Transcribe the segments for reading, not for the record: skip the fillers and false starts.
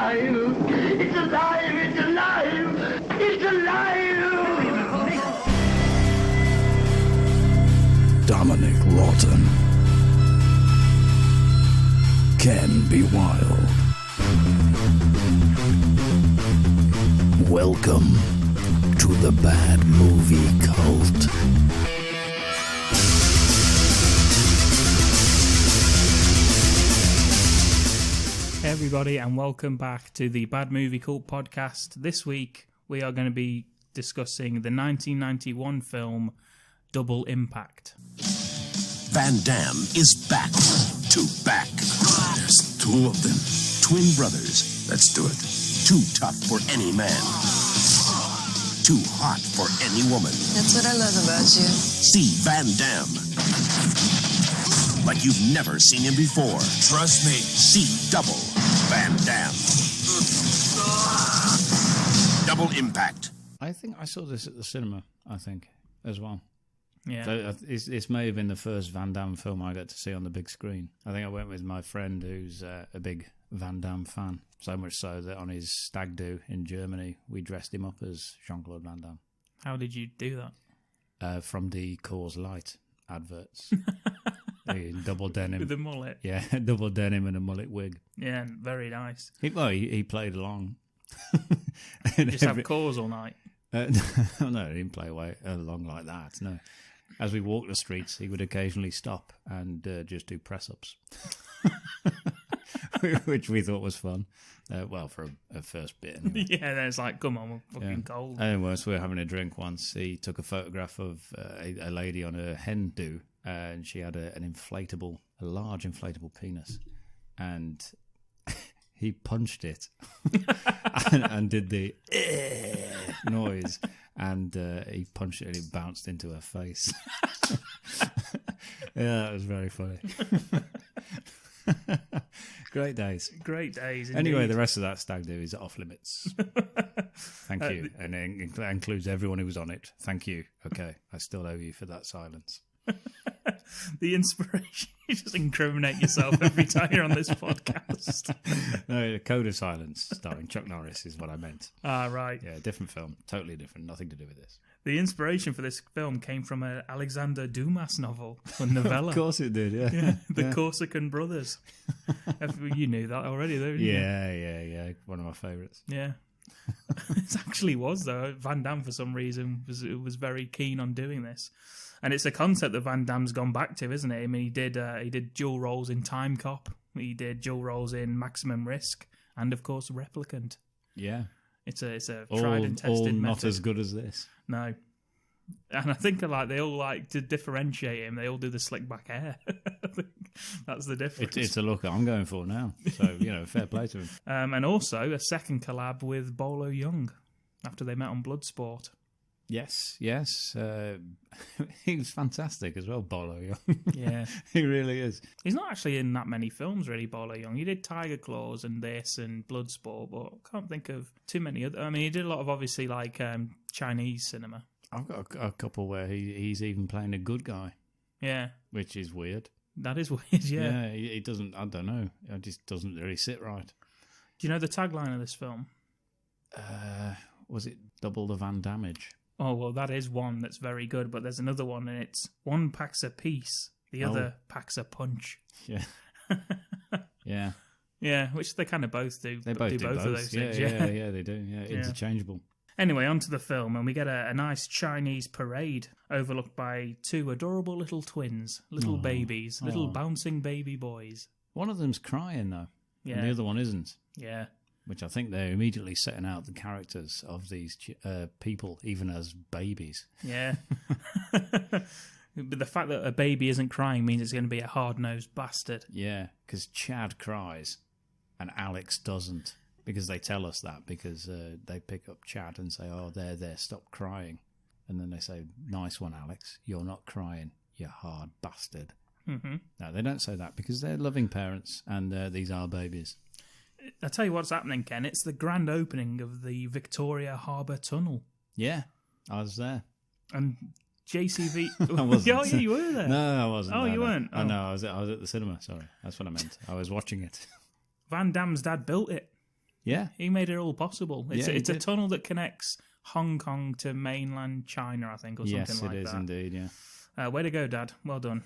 alive! It's alive! It's alive! It's alive! Dominic Lawton can be wild. Welcome to the Bad Movie Cult. Hey everybody, and welcome back to the Bad Movie Cult podcast. This week we are going to be discussing the 1991 film Double Impact. Van Damme is back to back. There's two of them. Twin brothers. Let's do it. Too tough for any man. Too hot for any woman. That's what I love about you. See Van Damme like you've never seen him before. Trust me. See Double Van Damme. Double Impact. I think I saw this at the cinema, as well. Yeah. So this may have been the first Van Damme film I got to see on the big screen. I think I went with my friend who's a big Van Damme fan. So much so that on his stag do in Germany, we dressed him up as Jean-Claude Van Damme. How did you do that? From the Coors Light adverts. Double denim. With a mullet? Yeah, double denim and a mullet wig. Yeah, very nice. He played along. Just have Coors all night? No, he didn't play along like that, no. As we walked the streets, he would occasionally stop and just do press-ups, which we thought was fun. For a first bit. Anyway. Yeah, then it's like, come on, we're fucking cold. Anyway, so we were having a drink once. He took a photograph of a lady on a hen do, and she had a large inflatable penis. And he punched it and did the noise, and he punched it and it bounced into her face. Yeah, that was very funny. Great days. Great days, indeed. Anyway, the rest of that stag do is off limits. Thank you. And it includes everyone who was on it. Thank you. Okay, I still owe you for that silence. The inspiration, you just incriminate yourself every time you're on this podcast. No, the Code of Silence starring Chuck Norris is what I meant. Ah, right. Yeah, different film. Totally different. Nothing to do with this. The inspiration for this film came from an Alexander Dumas novel, a novella. Of course it did, yeah. The Corsican Brothers. You knew that already, though, didn't you? Yeah. One of my favourites. Yeah. It actually was, though. Van Damme, for some reason, was very keen on doing this. And it's a concept that Van Damme's gone back to, isn't it? I mean, he did dual roles in Time Cop. He did dual roles in Maximum Risk. And, of course, Replicant. Yeah. It's a tried and tested all method. Not as good as this. No. And I think they all like to differentiate him. They all do the slick back hair. I think that's the difference. It's a look I'm going for now. So, fair play to him. And also a second collab with Bolo Young after they met on Bloodsport. Yes. He was fantastic as well, Bolo Young. Yeah. He really is. He's not actually in that many films, really, Bolo Young. He did Tiger Claws and this and Bloodsport, but I can't think of too many other. I mean, he did a lot of, obviously, like Chinese cinema. I've got a couple where he's even playing a good guy. Yeah. Which is weird. That is weird, yeah. Yeah, he doesn't, I don't know. It just doesn't really sit right. Do you know the tagline of this film? Was it Double the Van Dammage? Oh, well, that is one that's very good, but there's another one, and it's one packs a piece, the other packs a punch. Yeah. Yeah. Yeah, which they kind of both do. They both do both of those things. Yeah, they do. Yeah, interchangeable. Anyway, onto the film, and we get a nice Chinese parade overlooked by two adorable little twins, little babies, little bouncing baby boys. One of them's crying, though, and the other one isn't. Yeah. Which I think they're immediately setting out the characters of these people, even as babies. Yeah. But the fact that a baby isn't crying means it's going to be a hard-nosed bastard. Yeah, because Chad cries and Alex doesn't. Because they tell us that, because they pick up Chad and say, oh, there, stop crying. And then they say, nice one, Alex, you're not crying, you hard bastard. Mm-hmm. No, they don't say that, because they're loving parents, and these are babies. I'll tell you what's happening, Ken. It's the grand opening of the Victoria Harbour Tunnel. Yeah, I was there. And JCV... I wasn't. Oh, yeah, you were there. No, I wasn't. Oh, no, you weren't? Oh, no, I was at the cinema, sorry. That's what I meant. I was watching it. Van Damme's dad built it. Yeah. He made it all possible. It's, Yeah, he it's a did. tunnel that connects Hong Kong to mainland China, I think, or something Yes, like that. it is indeed, yeah. Way to go, Dad. Well done.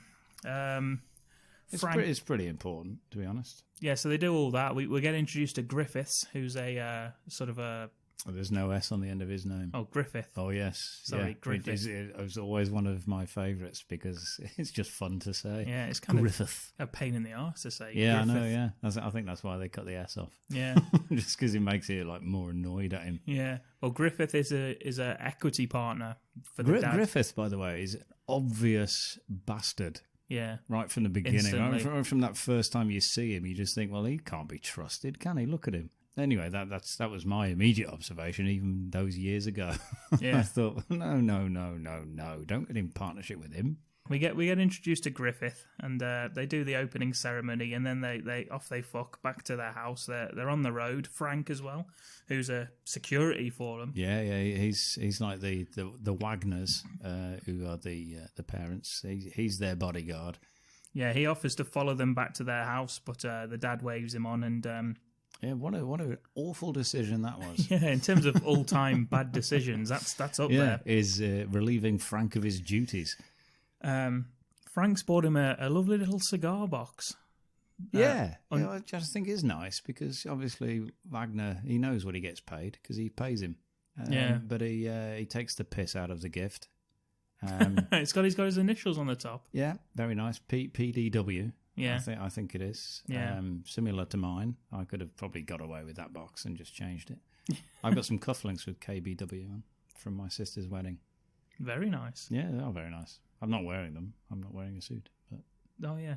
It's pretty important, to be honest. Yeah, so they do all that. We get introduced to Griffiths, who's a sort of a... Oh, there's no S on the end of his name. Oh, Griffith. Oh, yes. Sorry, yeah. Griffith. It was always one of my favourites because it's just fun to say. Yeah, it's kind Griffith. of a pain in the arse to say. Yeah, Griffith. I know, yeah. I think that's why they cut the S off. Yeah. Just because it makes it like more annoyed at him. Yeah. Well, Griffith is a equity partner for the dad. Griffith, by the way, is an obvious bastard. Yeah. Right from the beginning. Instantly. Right from that first time you see him, you just think, well, he can't be trusted, can he? Look at him. Anyway, that was my immediate observation, even those years ago. Yeah. I thought, no, don't get in partnership with him. We get introduced to Griffith, and they do the opening ceremony, and then they fuck back to their house. They're on the road. Frank as well, who's a security for them. Yeah, he's like the Wagners, who are the parents. He's their bodyguard. Yeah, he offers to follow them back to their house, but the dad waves him on, and yeah, what an awful decision that was. yeah, in terms of all-time bad decisions, that's up there. Is relieving Frank of his duties. Frank's bought him a lovely little cigar box. I just think is nice because obviously Wagner, he knows what he gets paid because he pays him. But he takes the piss out of the gift. He's got his initials on the top. Yeah, very nice. PDW. Yeah, I think it is. Yeah. Similar to mine. I could have probably got away with that box and just changed it. I've got some cufflinks with KBW on from my sister's wedding. Very nice. Yeah, they are very nice. I'm not wearing them. I'm not wearing a suit. But Oh yeah,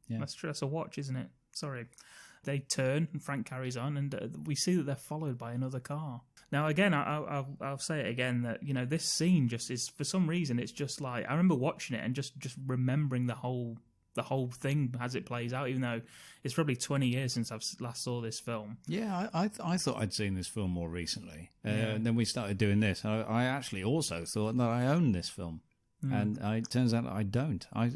yeah. that's true. That's a watch, isn't it? Sorry. They turn and Frank carries on, and we see that they're followed by another car. Now, again, I'll say it again that this scene just is, for some reason, it's just like I remember watching it and just remembering the whole thing as it plays out, even though it's probably 20 years since I've last saw this film. Yeah, I thought I'd seen this film more recently. And then we started doing this. I actually also thought that I owned this film. And it turns out I don't. I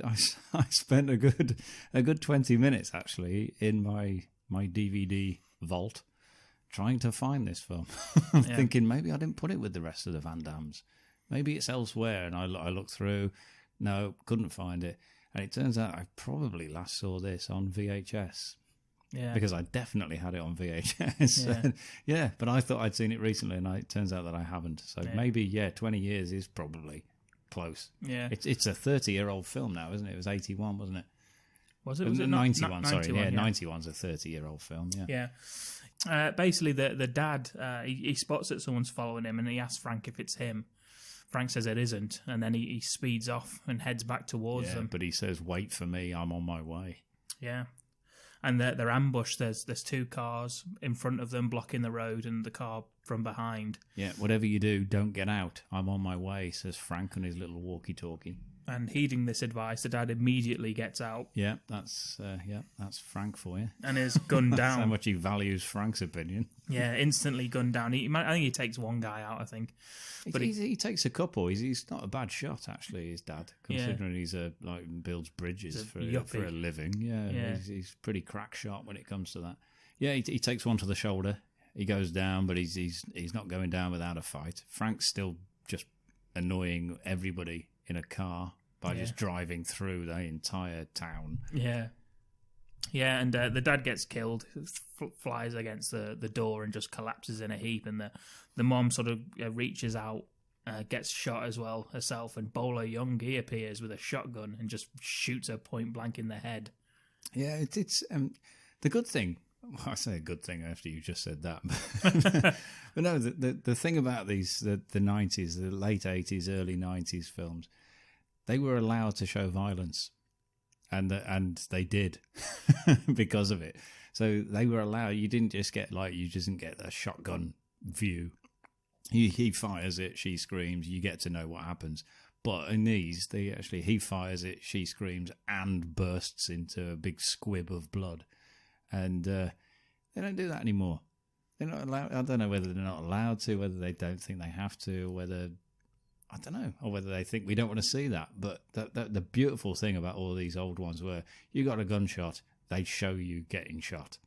spent a good 20 minutes actually in my DVD vault trying to find this film. Thinking maybe I didn't put it with the rest of the Van Dammes. Maybe it's elsewhere. And I looked through. No, couldn't find it. And it turns out I probably last saw this on VHS. Yeah. Because I definitely had it on VHS. Yeah, but I thought I'd seen it recently, and it turns out that I haven't. So maybe, 20 years is probably close. Yeah. It's a 30-year-old film now, isn't it? It was 81, wasn't it? Was it 91? Sorry, 91, yeah. 91's a 30-year-old film, yeah. Yeah. Basically, the dad, he spots that someone's following him, and he asks Frank if it's him. Frank says it isn't, and then he speeds off and heads back towards them. But he says, wait for me, I'm on my way. Yeah. And they're ambushed. There's two cars in front of them blocking the road and the car from behind. Yeah, whatever you do, don't get out. I'm on my way, says Frank on his little walkie-talkie. And heeding this advice, the dad immediately gets out. Yeah, that's Frank for you. And is gunned That's how down. much he values Frank's opinion. Yeah, instantly gunned down. I think he takes one guy out, I think. But he takes a couple. He's not a bad shot, actually, his dad, considering he's builds bridges for a living. Yeah. He's a pretty crack shot when it comes to that. Yeah, he takes one to the shoulder. He goes down, but he's not going down without a fight. Frank's still just annoying everybody in a car by just driving through the entire town. Yeah. Yeah, and the dad gets killed, flies against the door and just collapses in a heap, and the mom sort of reaches out, gets shot as well herself, and Bolo Young, he appears with a shotgun and just shoots her point blank in the head. Yeah, it's the good thing. Well, I say a good thing after you just said that. But no, the thing about the 90s, the late 80s, early 90s films, they were allowed to show violence. And they did because of it. So they were allowed. You didn't just get a shotgun view. He fires it, she screams. You get to know what happens. But in these, he fires it, she screams, and bursts into a big squib of blood. And they don't do that anymore. They're not allowed. I don't know whether they're not allowed to, whether they don't think they have to, or whether. I don't know, or whether they think we don't want to see that. But the beautiful thing about all these old ones were you got a gunshot, they'd show you getting shot.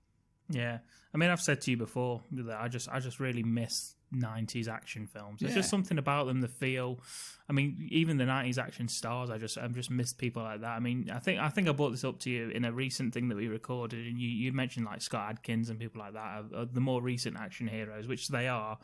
Yeah, I mean, I've said to you before that I just really miss 90s action films. There's just something about them that feel. I mean, even the 90s action stars, I just miss people like that. I mean, I think I brought this up to you in a recent thing that we recorded, and you mentioned like Scott Adkins and people like that are the more recent action heroes, which they are.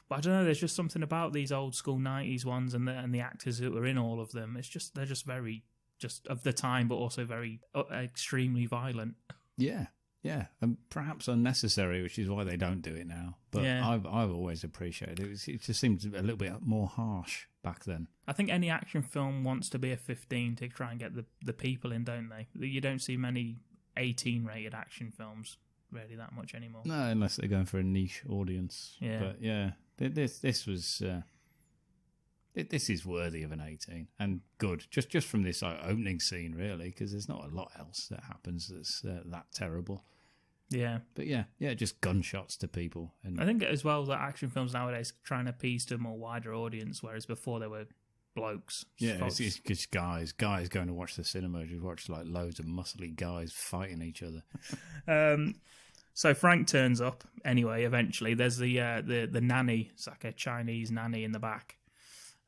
But I don't know. There's just something about these old school 90s ones and the actors that were in all of them. They're just very just of the time, but also very extremely violent. Yeah. Yeah, and perhaps unnecessary, which is why they don't do it now. But I've always appreciated it. It just seemed a little bit more harsh back then. I think any action film wants to be a 15 to try and get the people in, don't they? You don't see many 18-rated action films really that much anymore. No, unless they're going for a niche audience. Yeah. But yeah, this was... This is worthy of an 18 and good. Just from this opening scene, really, because there's not a lot else that happens that's that terrible. Yeah, but yeah, just gunshots to people. And I think as well that action films nowadays try and appease to a more wider audience, whereas before they were blokes. Yeah, it's just guys going to watch the cinema. You watch like loads of muscly guys fighting each other. So Frank turns up anyway. Eventually, there's the nanny. It's like a Chinese nanny in the back.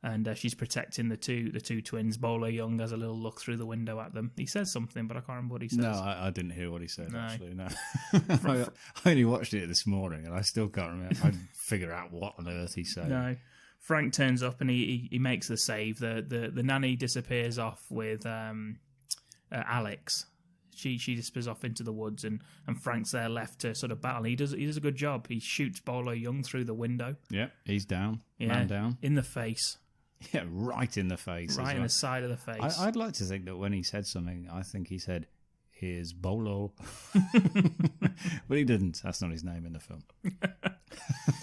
And she's protecting the two twins. Bolo Young has a little look through the window at them. He says something, but I can't remember what he says. No, I didn't hear what he said, actually, no. I I only watched it this morning, and I still can't remember. I'd figure out what on earth he said. No. Frank turns up, and he makes the save. The nanny disappears off with Alex. She disappears off into the woods, and Frank's there left to sort of battle. He does a good job. He shoots Bolo Young through the window. Yeah, he's down. Man down. In the face. Yeah, right in the face. Right in the side of the face. I'd like to think that when he said something, I think he said, "Here's Bolo." But he didn't. That's not his name in the film.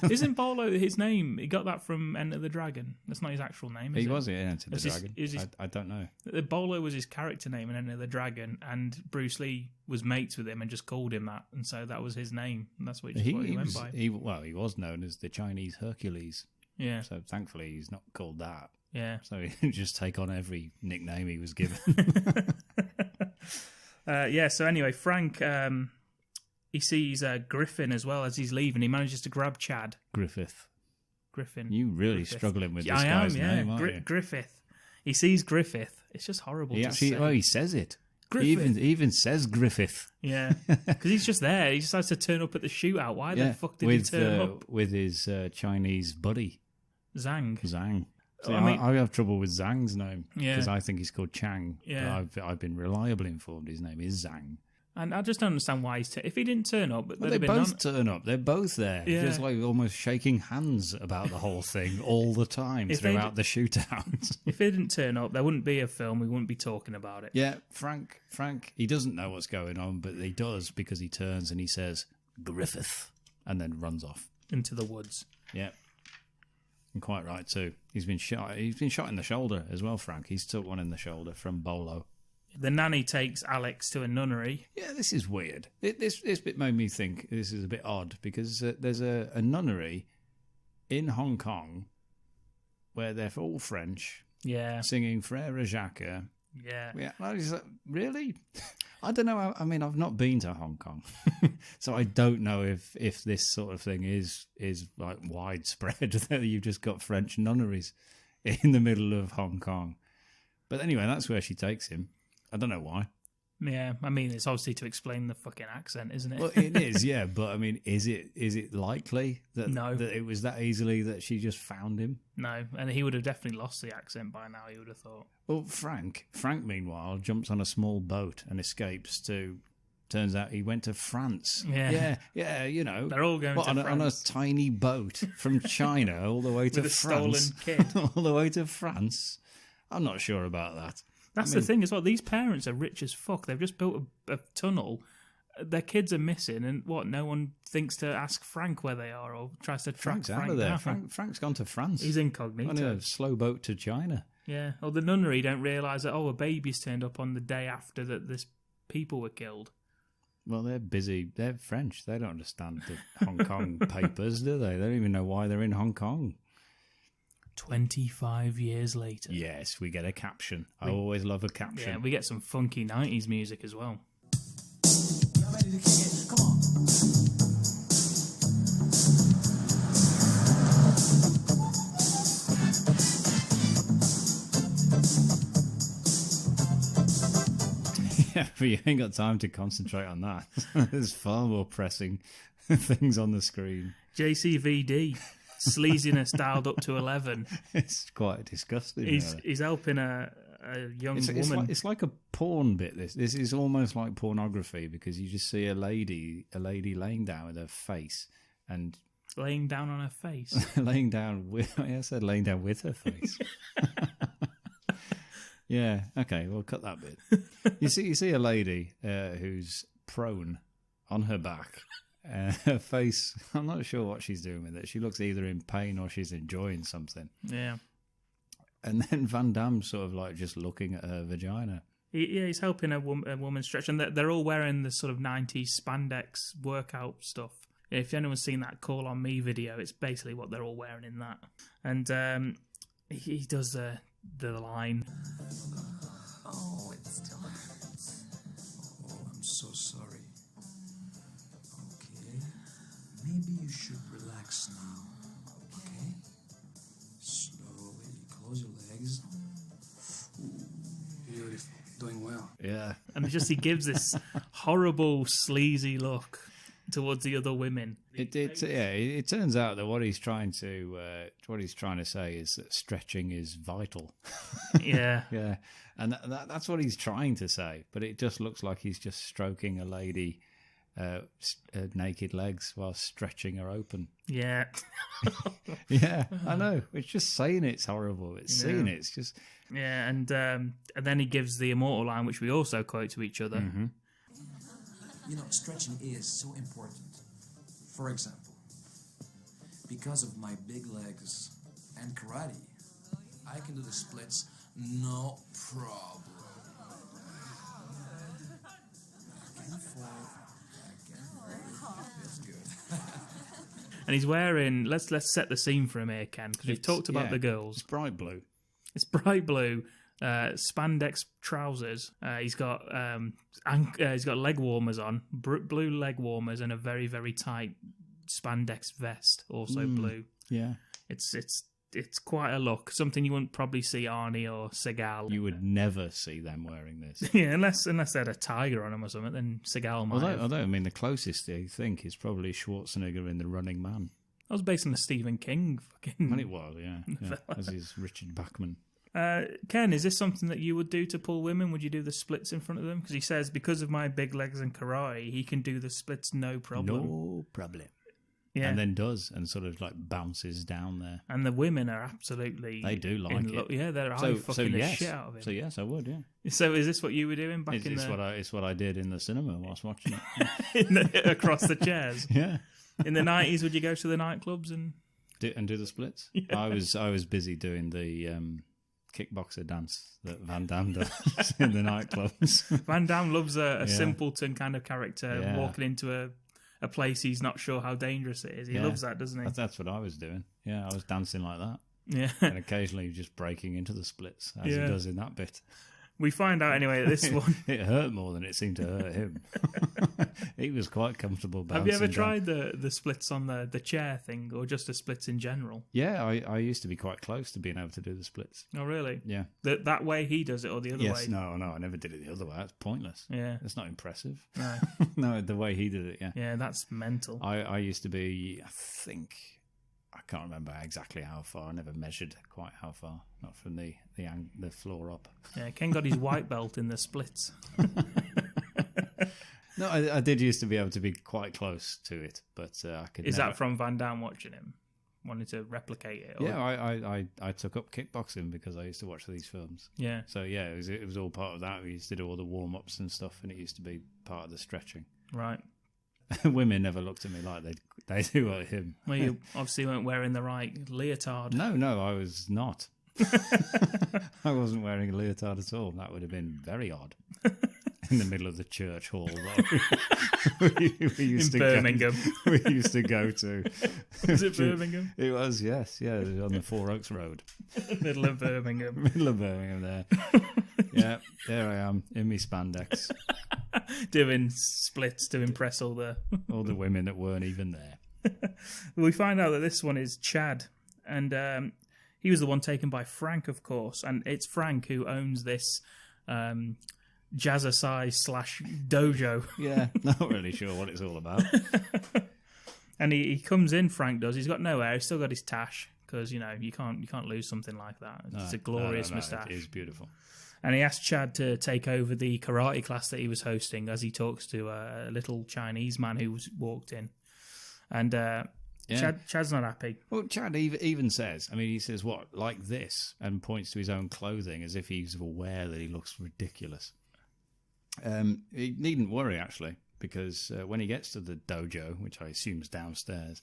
Isn't Bolo his name? He got that from Enter the Dragon. That's not his actual name, is it? He was in Enter the Dragon. I don't know. Bolo was his character name in Enter the Dragon, and Bruce Lee was mates with him and just called him that, and so that was his name. And that's what he went by. He was known as the Chinese Hercules. Yeah. So thankfully he's not called that. Yeah. So he can just take on every nickname he was given. So anyway, Frank, he sees Griffin as well as he's leaving. He manages to grab Chad. Griffin. You really struggling with this guy's name, aren't you? Griffith. He sees Griffith. It's just horrible to say. He says it. Griffith. He even says Griffith. Yeah, because he's just there. He decides to turn up at the shootout. Why the fuck did he turn up? With his Chinese buddy. Zhang. See, I have trouble with Zhang's name because I think he's called Chang. Yeah. But I've been reliably informed his name is Zhang. And I just don't understand why if he didn't turn up, they both turn up. They're both there, just like almost shaking hands about the whole thing all the time throughout the shootout. If he didn't turn up, there wouldn't be a film. We wouldn't be talking about it. Yeah, Frank, he doesn't know what's going on, but he does because he turns and he says Griffith and then runs off into the woods. Yeah. And quite right too. He's been shot in the shoulder as well, Frank. He's took one in the shoulder from Bolo. The nanny takes Alex to a nunnery. Yeah, this is weird. This bit made me think this is a bit odd because there's a nunnery in Hong Kong where they're all French. Yeah. Singing Frère Jacques. Yeah. I was like, really? I don't know. I mean, I've not been to Hong Kong, so I don't know if this sort of thing is like widespread that you've just got French nunneries in the middle of Hong Kong. But anyway, that's where she takes him. I don't know why. Yeah, I mean, it's obviously to explain the fucking accent, isn't it? Well, it is, yeah. But I mean, is it likely that it was that easily that she just found him? No, and he would have definitely lost the accent by now. He would have thought. Well, Frank, meanwhile, jumps on a small boat and escapes to. Turns out he went to France. Yeah. You know, they're all going to France on a tiny boat from China all the way to with a France. stolen kid, all the way to France. I'm not sure about that. That's the thing as well. These parents are rich as fuck. They've just built a tunnel. Their kids are missing, and no one thinks to ask Frank where they are or tries to track Frank's out of there. down. Frank's gone to France. He's incognito. On a slow boat to China. Yeah. Or the nunnery don't realise that, a baby's turned up on the day after that this people were killed. Well, they're busy. They're French. They don't understand the Hong Kong papers, do they? They don't even know why they're in Hong Kong. 25 years later. Yes, we get a caption. I always love a caption. Yeah, we get some funky 90s music as well. Y'all ready to kick it? Come on. Yeah, but you ain't got time to concentrate on that. There's far more pressing things on the screen. JCVD, sleaziness dialed up to 11. It's quite disgusting. He's helping a young woman. It's like a porn bit. This is almost like pornography because you just see a lady laying down with her face and laying down on her face. laying down with her face. Yeah. Okay. We'll cut that bit. You see a lady who's prone on her back. Her face. I'm not sure what she's doing with it. She looks either in pain or she's enjoying something. Yeah. And then Van Damme's sort of like just looking at her vagina. He's helping a woman stretch, and they're all wearing the sort of 90s spandex workout stuff. If anyone's seen that Call on Me video, it's basically what they're all wearing in that. And he does the line. Oh, it still hurts. Oh, I'm so sorry. Okay, maybe you should relax now. Okay? Slowly close your legs. Ooh, beautiful. Doing well. Yeah. And he gives this horrible, sleazy look towards the other women. It turns out that what he's trying to say is that stretching is vital. Yeah. Yeah, and that's what he's trying to say, but it just looks like he's just stroking a lady naked legs while stretching her open. Yeah. Yeah, I know. It's just saying it's horrible. It's seeing it. It's just... Yeah, and then he gives the immortal line, which we also quote to each other. Mm-hmm. You know, stretching is so important. For example, because of my big legs and karate, I can do the splits no problem. Back and forth, back and forth. That's good. And he's wearing... Let's set the scene for him here, Ken, because we've talked about the girls. It's bright blue. It's bright blue, spandex trousers. He's got leg warmers on, blue leg warmers, and a very, very tight spandex vest, also blue. Yeah, it's quite a look. Something you wouldn't probably see Arnie or Seagal. You would never see them wearing this. Yeah, unless they had a tiger on them or something. Then Seagal might. Although I mean, the closest I think is probably Schwarzenegger in The Running Man. That was based on a Stephen King fucking... And it was, yeah. As is Richard Bachman. Ken, is this something that you would do to pull women? Would you do the splits in front of them? Because he says, because of my big legs and karate, he can do the splits no problem. No problem. Yeah. And then does, and sort of like bounces down there. And the women are absolutely... They do like it. Yeah, they're fucking the shit out of it. So yes, I would, yeah. So is this what you were doing back in the... It's what I did in the cinema whilst watching it. Across the chairs? Yeah. In the 90s, would you go to the nightclubs and... Do the splits? Yeah. I was busy doing the kickboxer dance that Van Damme does in the nightclubs. Van Damme loves a simpleton kind of character Yeah. walking into a place he's not sure how dangerous it is. He loves that, doesn't he? That's what I was doing. Yeah, I was dancing like that. Yeah. And occasionally just breaking into the splits, as he does in that bit. We find out anyway that this one... It hurt more than it seemed to hurt him. He was quite comfortable bouncing. Have you ever down. tried the splits on the chair thing, or just the splits in general? Yeah, I used to be quite close to being able to do the splits. Oh, really? Yeah. That way he does it, or the other way? Yes, no, I never did it the other way. That's pointless. Yeah. It's not impressive. No. No, the way he did it, yeah. Yeah, that's mental. I used to be, I think... I can't remember exactly how far. I never measured quite how far. Not from the floor up. Yeah, Ken got his white belt in the splits. No, I did used to be able to be quite close to it, but I could. Is never... that from Van Damme watching him, wanting to replicate it? Or... Yeah, I took up kickboxing because I used to watch these films. Yeah. So yeah, it was all part of that. We used to do all the warm ups and stuff, and it used to be part of the stretching. Right. Women never looked at me like they do at him. Well, you obviously weren't wearing the right leotard. No, I was not. I wasn't wearing a leotard at all. That would have been very odd. In the middle of the church hall we used in Birmingham. We used to go to. Was it Birmingham? It was, yes. Yeah, it was on the Four Oaks Road. Middle of Birmingham. Middle of Birmingham there. Yeah, there I am in my spandex. Doing splits to impress all the women that weren't even there. We find out that this one is Chad, and he was the one taken by Frank, of course, and it's Frank who owns this jazzercise / dojo. Yeah, not really sure what it's all about. And he comes in, Frank does. He's got no hair. He's still got his tash because, you can't lose something like that. It's a glorious moustache. It is beautiful. And he asked Chad to take over the karate class that he was hosting as he talks to a little Chinese man who walked in. And Chad's not happy. Well, Chad even says, he says, what, like this? And points to his own clothing as if he's aware that he looks ridiculous. He needn't worry, actually, because when he gets to the dojo, which I assume is downstairs,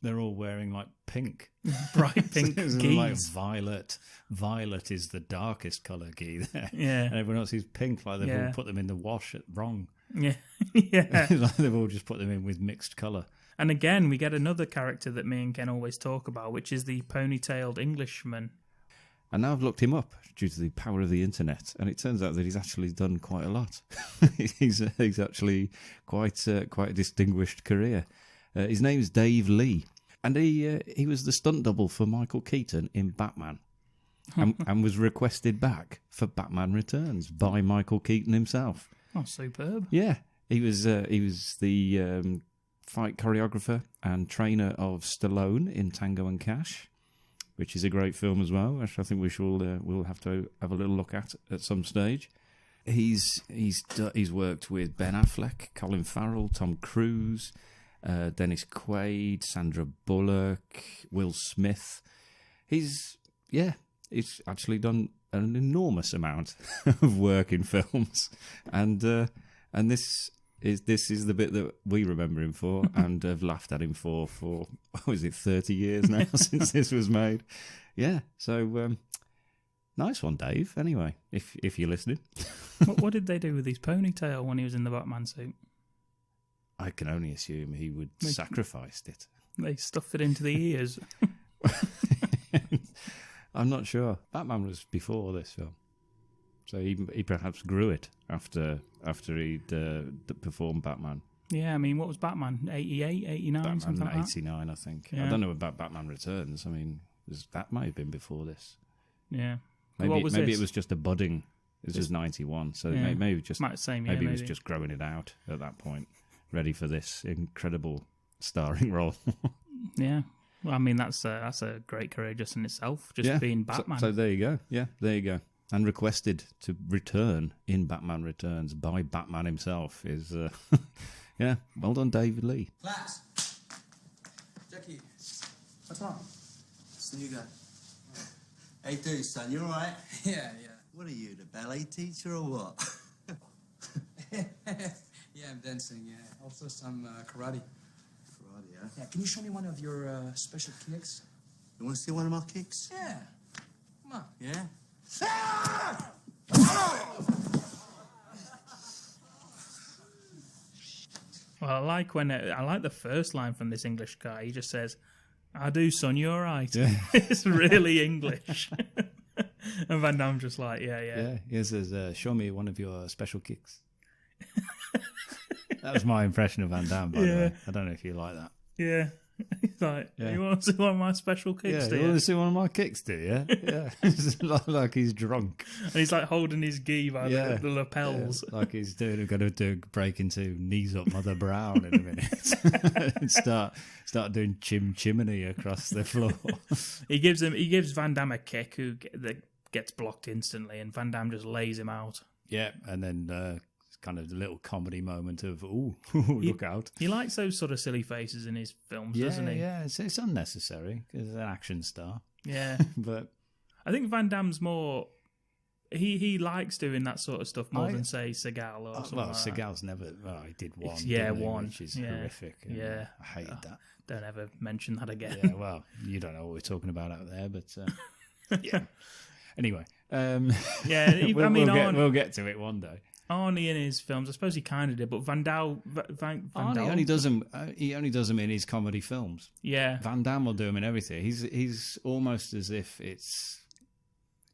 they're all wearing like pink. Bright pink gis. Like violet. Violet is the darkest colour gi there. Yeah. And everyone else is pink, like they've all put them in the wash wrong. Yeah. Yeah. Like they've all just put them in with mixed colour. And again, we get another character that me and Ken always talk about, which is the ponytailed Englishman. And now I've looked him up due to the power of the internet, and it turns out that he's actually done quite a lot. he's actually quite a distinguished career. His name's Dave Lee, and he was the stunt double for Michael Keaton in Batman, and was requested back for Batman Returns by Michael Keaton himself. Oh, superb! Yeah, he was the fight choreographer and trainer of Stallone in Tango and Cash, which is a great film as well, which I think we'll have to have a little look at some stage. He's worked with Ben Affleck, Colin Farrell, Tom Cruise, Dennis Quaid, Sandra Bullock, Will Smith. He's actually done an enormous amount of work in films, and this is the bit that we remember him for and have laughed at him for what is it, 30 years now since this was made. Yeah, so nice one, Dave. Anyway, if you're listening. What did they do with his ponytail when he was in the Batman suit? I can only assume he would sacrificed it. They stuffed it into the ears. I'm not sure. Batman was before this film, so he perhaps grew it after he'd performed Batman. Yeah, what was Batman? 88, 89, Batman something like that? 89, I think. Yeah. I don't know about Batman Returns. That might have been before this. Yeah. Maybe this? it was just a budding. It was 91, so maybe he was just growing it out at that point, ready for this incredible starring role. Yeah. Well, that's a great career just in itself, being Batman. So there you go. Yeah, there you go. And requested to return in Batman Returns by Batman himself is, well done, David Lee. Class! Jackie, what's wrong? It's the new guy. Hey, dude, son, you all right? Yeah. What are you, the ballet teacher or what? Yeah, I'm dancing, yeah. Also some karate. Karate, yeah? Yeah, can you show me one of your special kicks? You want to see one of my kicks? Yeah. Come on. Yeah? Well, I like the first line from this English guy. He just says, "I do, son. You all right?" Yeah. It's really English. And Van Damme's just like, yeah. He says, show me one of your special kicks. That was my impression of Van Damme, by the way. I don't know if you like that. Yeah. He's like, you want to see one of my special kicks, do you you? want to see one of my kicks, do you? Yeah. It's like he's drunk. And he's like holding his gi by the lapels. Yeah. Like he's going to break into Knees Up Mother Brown in a minute. And start doing chimney across the floor. He gives Van Damme a kick that gets blocked instantly, and Van Damme just lays him out. Yeah, and then kind of a little comedy moment of, look out. He likes those sort of silly faces in his films, doesn't he? Yeah, it's unnecessary because he's an action star. Yeah. But I think Van Damme's more... He likes doing that sort of stuff more than, say, Seagal or something like Seagal's never... Well, he did one, one. Which is horrific. Yeah. I hated that. Don't ever mention that again. Yeah, well, you don't know what we're talking about out there, but... yeah. Anyway. We'll get to it one day. Arnie in his films, I suppose he kind of did, but Van Damme only does them. He only does them in his comedy films. Yeah, Van Damme will do them in everything. He's almost as if it's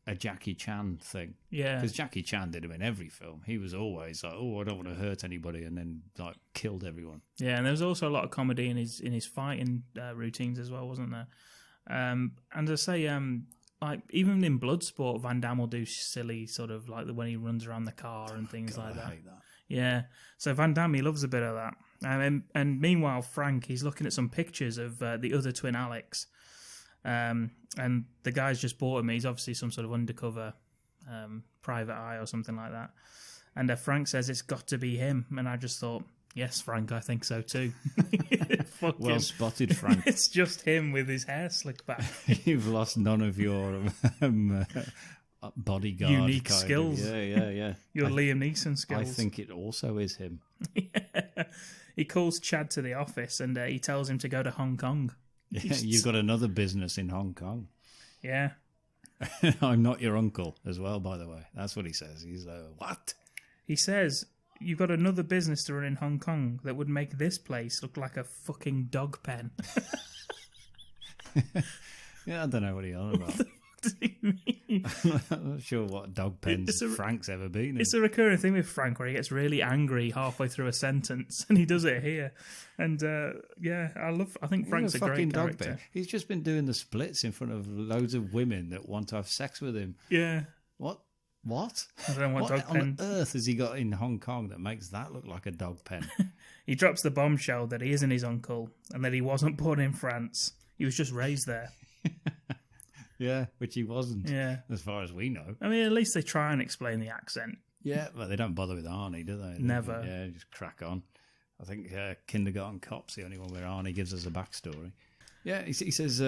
a Jackie Chan thing. Yeah, because Jackie Chan did him in every film. He was always like, "Oh, I don't want to hurt anybody," and then like killed everyone. Yeah, and there was also a lot of comedy in his fighting routines as well, wasn't there? And as I say, like even in Bloodsport, Van Damme will do silly sort of like when he runs around the car and things like that. I hate that. Yeah. So Van Damme, he loves a bit of that. And meanwhile, Frank, he's looking at some pictures of the other twin Alex. And the guy's just bought him. He's obviously some sort of undercover private eye or something like that. And Frank says it's got to be him. And I just thought, yes, Frank, I think so too. Well spotted, Frank. It's just him with his hair slicked back. You've lost none of your bodyguard Unique kind of- skills. Yeah. Your Liam Neeson skills. I think it also is him. He calls Chad to the office and he tells him to go to Hong Kong. Yeah, you've got another business in Hong Kong. Yeah. I'm not your uncle as well, by the way. That's what he says. He's like, what? He says, you've got another business to run in Hong Kong that would make this place look like a fucking dog pen. Yeah, I don't know what he's on about. What does he mean? I'm not sure what dog pens Frank's ever been in. It's a recurring thing with Frank where he gets really angry halfway through a sentence, and he does it here. And I think Frank's a great character. Pen. He's just been doing the splits in front of loads of women that want to have sex with him. Yeah. What? I don't know what dog pen. On earth has he got in Hong Kong that makes that look like a dog pen? He drops the bombshell that he isn't his uncle and that he wasn't born in France. He was just raised there. Yeah, which he wasn't. Yeah. As far as we know. I mean, at least they try and explain the accent. Yeah, but they don't bother with Arnie, do they? Never. Yeah, just crack on. I think Kindergarten Cop's the only one where Arnie gives us a backstory. Yeah, he says,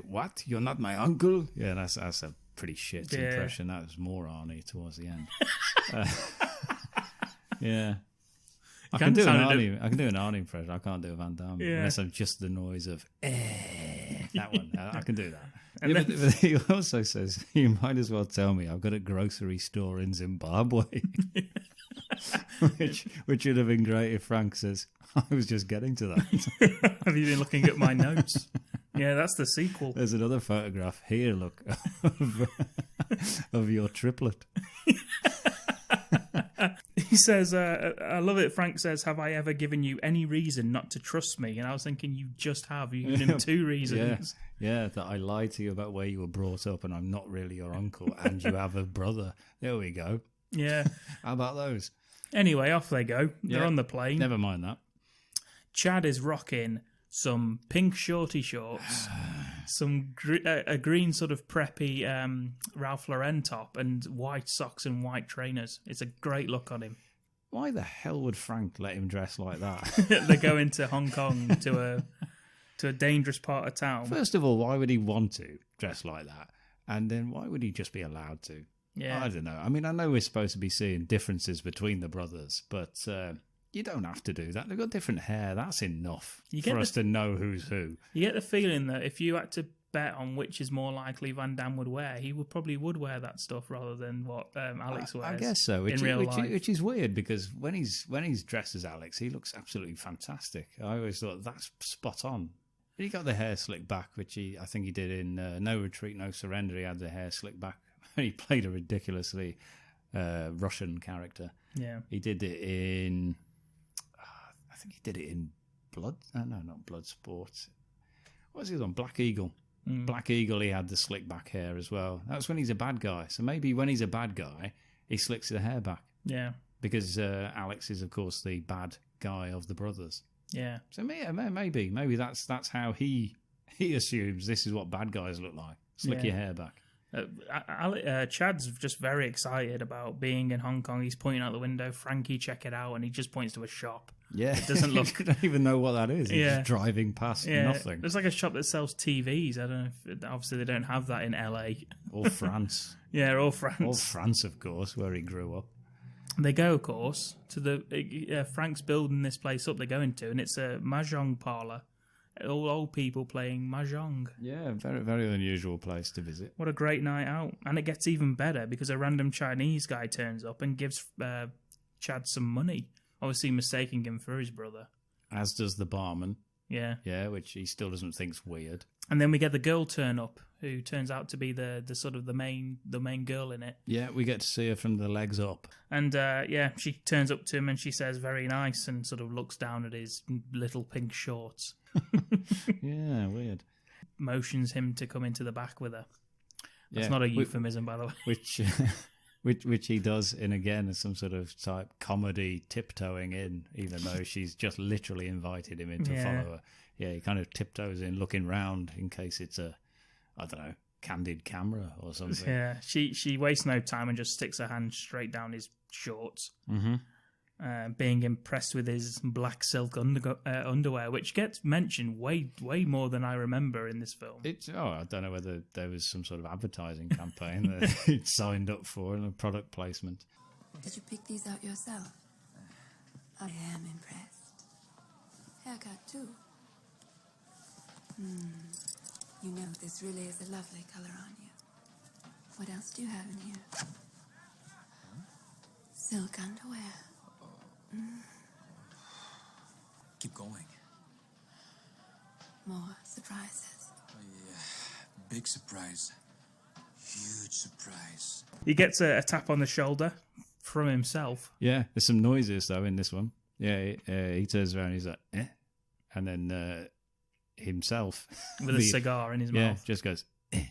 what? You're not my uncle? Yeah, that's a pretty shit impression. That was more Arnie towards the end. Yeah. I can do an Arnie impression. I can't do a Van Damme unless I'm just the noise of that one. I can do that. And but he also says, you might as well tell me I've got a grocery store in Zimbabwe. which would have been great if Frank says, I was just getting to that. Have you been looking at my notes? Yeah, that's the sequel. There's another photograph here, look, of your triplet. He says, I love it. Frank says, have I ever given you any reason not to trust me? And I was thinking, you just have. You've given him 2 reasons. Yeah, that I lied to you about where you were brought up and I'm not really your uncle and you have a brother. There we go. Yeah. How about those? Anyway, off they go. They're on the plane. Never mind that. Chad is rocking some pink shorty shorts, a green sort of preppy Ralph Lauren top, and white socks and white trainers. It's a great look on him. Why the hell would Frank let him dress like that? They go into Hong Kong to a dangerous part of town. First of all, why would he want to dress like that? And then why would he just be allowed to? Yeah. I don't know. I mean, I know we're supposed to be seeing differences between the brothers, but you don't have to do that. They've got different hair. That's enough for us to know who's who. You get the feeling that if you had to bet on which is more likely Van Damme would wear, he probably would wear that stuff rather than what Alex wears. I guess so. In real life. Which is weird because when he's dressed as Alex, he looks absolutely fantastic. I always thought that's spot on. He got the hair slicked back, which I think he did in No Retreat, No Surrender. He had the hair slicked back. He played a ridiculously Russian character. Yeah, he did it in. I think he did it in Blood. No, not Bloodsport. What was he on? Black Eagle. Black Eagle. He had the slick back hair as well. That's when he's a bad guy. So maybe when he's a bad guy, he slicks the hair back. Yeah, because Alex is, of course, the bad guy of the brothers. Yeah. So maybe that's how he assumes this is what bad guys look like. Slick your hair back. Chad's just very excited about being in Hong Kong. He's pointing out the window, Frankie, check it out, and he just points to a shop. Yeah, it doesn't look. You don't even know what that is. He's just driving past nothing. It's like a shop that sells TVs. I don't know if obviously they don't have that in LA or France. Yeah, or France. Or France, of course, where he grew up. They go, of course, to the Frank's building this place up. They're going to, and it's a mahjong parlor. All old people playing mahjong. Yeah, very, very unusual place to visit. What a great night out. And it gets even better because a random Chinese guy turns up and gives Chad some money, obviously mistaking him for his brother. As does the barman. Yeah. Yeah, which he still doesn't think's weird. And then we get the girl turn up, who turns out to be the sort of the main girl in it. Yeah, we get to see her from the legs up. And she turns up to him and she says, very nice, and sort of looks down at his little pink shorts. Yeah, weird. Motions him to come into the back with her. That's not a euphemism, by the way. Which he does in, again, some sort of type comedy tiptoeing in, even though she's just literally invited him in to follow her. Yeah, he kind of tiptoes in, looking round in case it's a, I don't know, candid camera or something. Yeah, she wastes no time and just sticks her hand straight down his shorts, being impressed with his black silk underwear, which gets mentioned way more than I remember in this film. I don't know whether there was some sort of advertising campaign that he'd signed up for and a product placement. Did you pick these out yourself? I am impressed. Haircut too. You know, this really is a lovely color on you. What else do you have in here? Silk underwear. Keep going. More surprises. Oh, yeah. Big surprise. Huge surprise. He gets a tap on the shoulder from himself. Yeah, there's some noises, though, in this one. Yeah, he turns around and he's like, eh? And then himself... With a cigar in his mouth. Yeah, just goes, eh.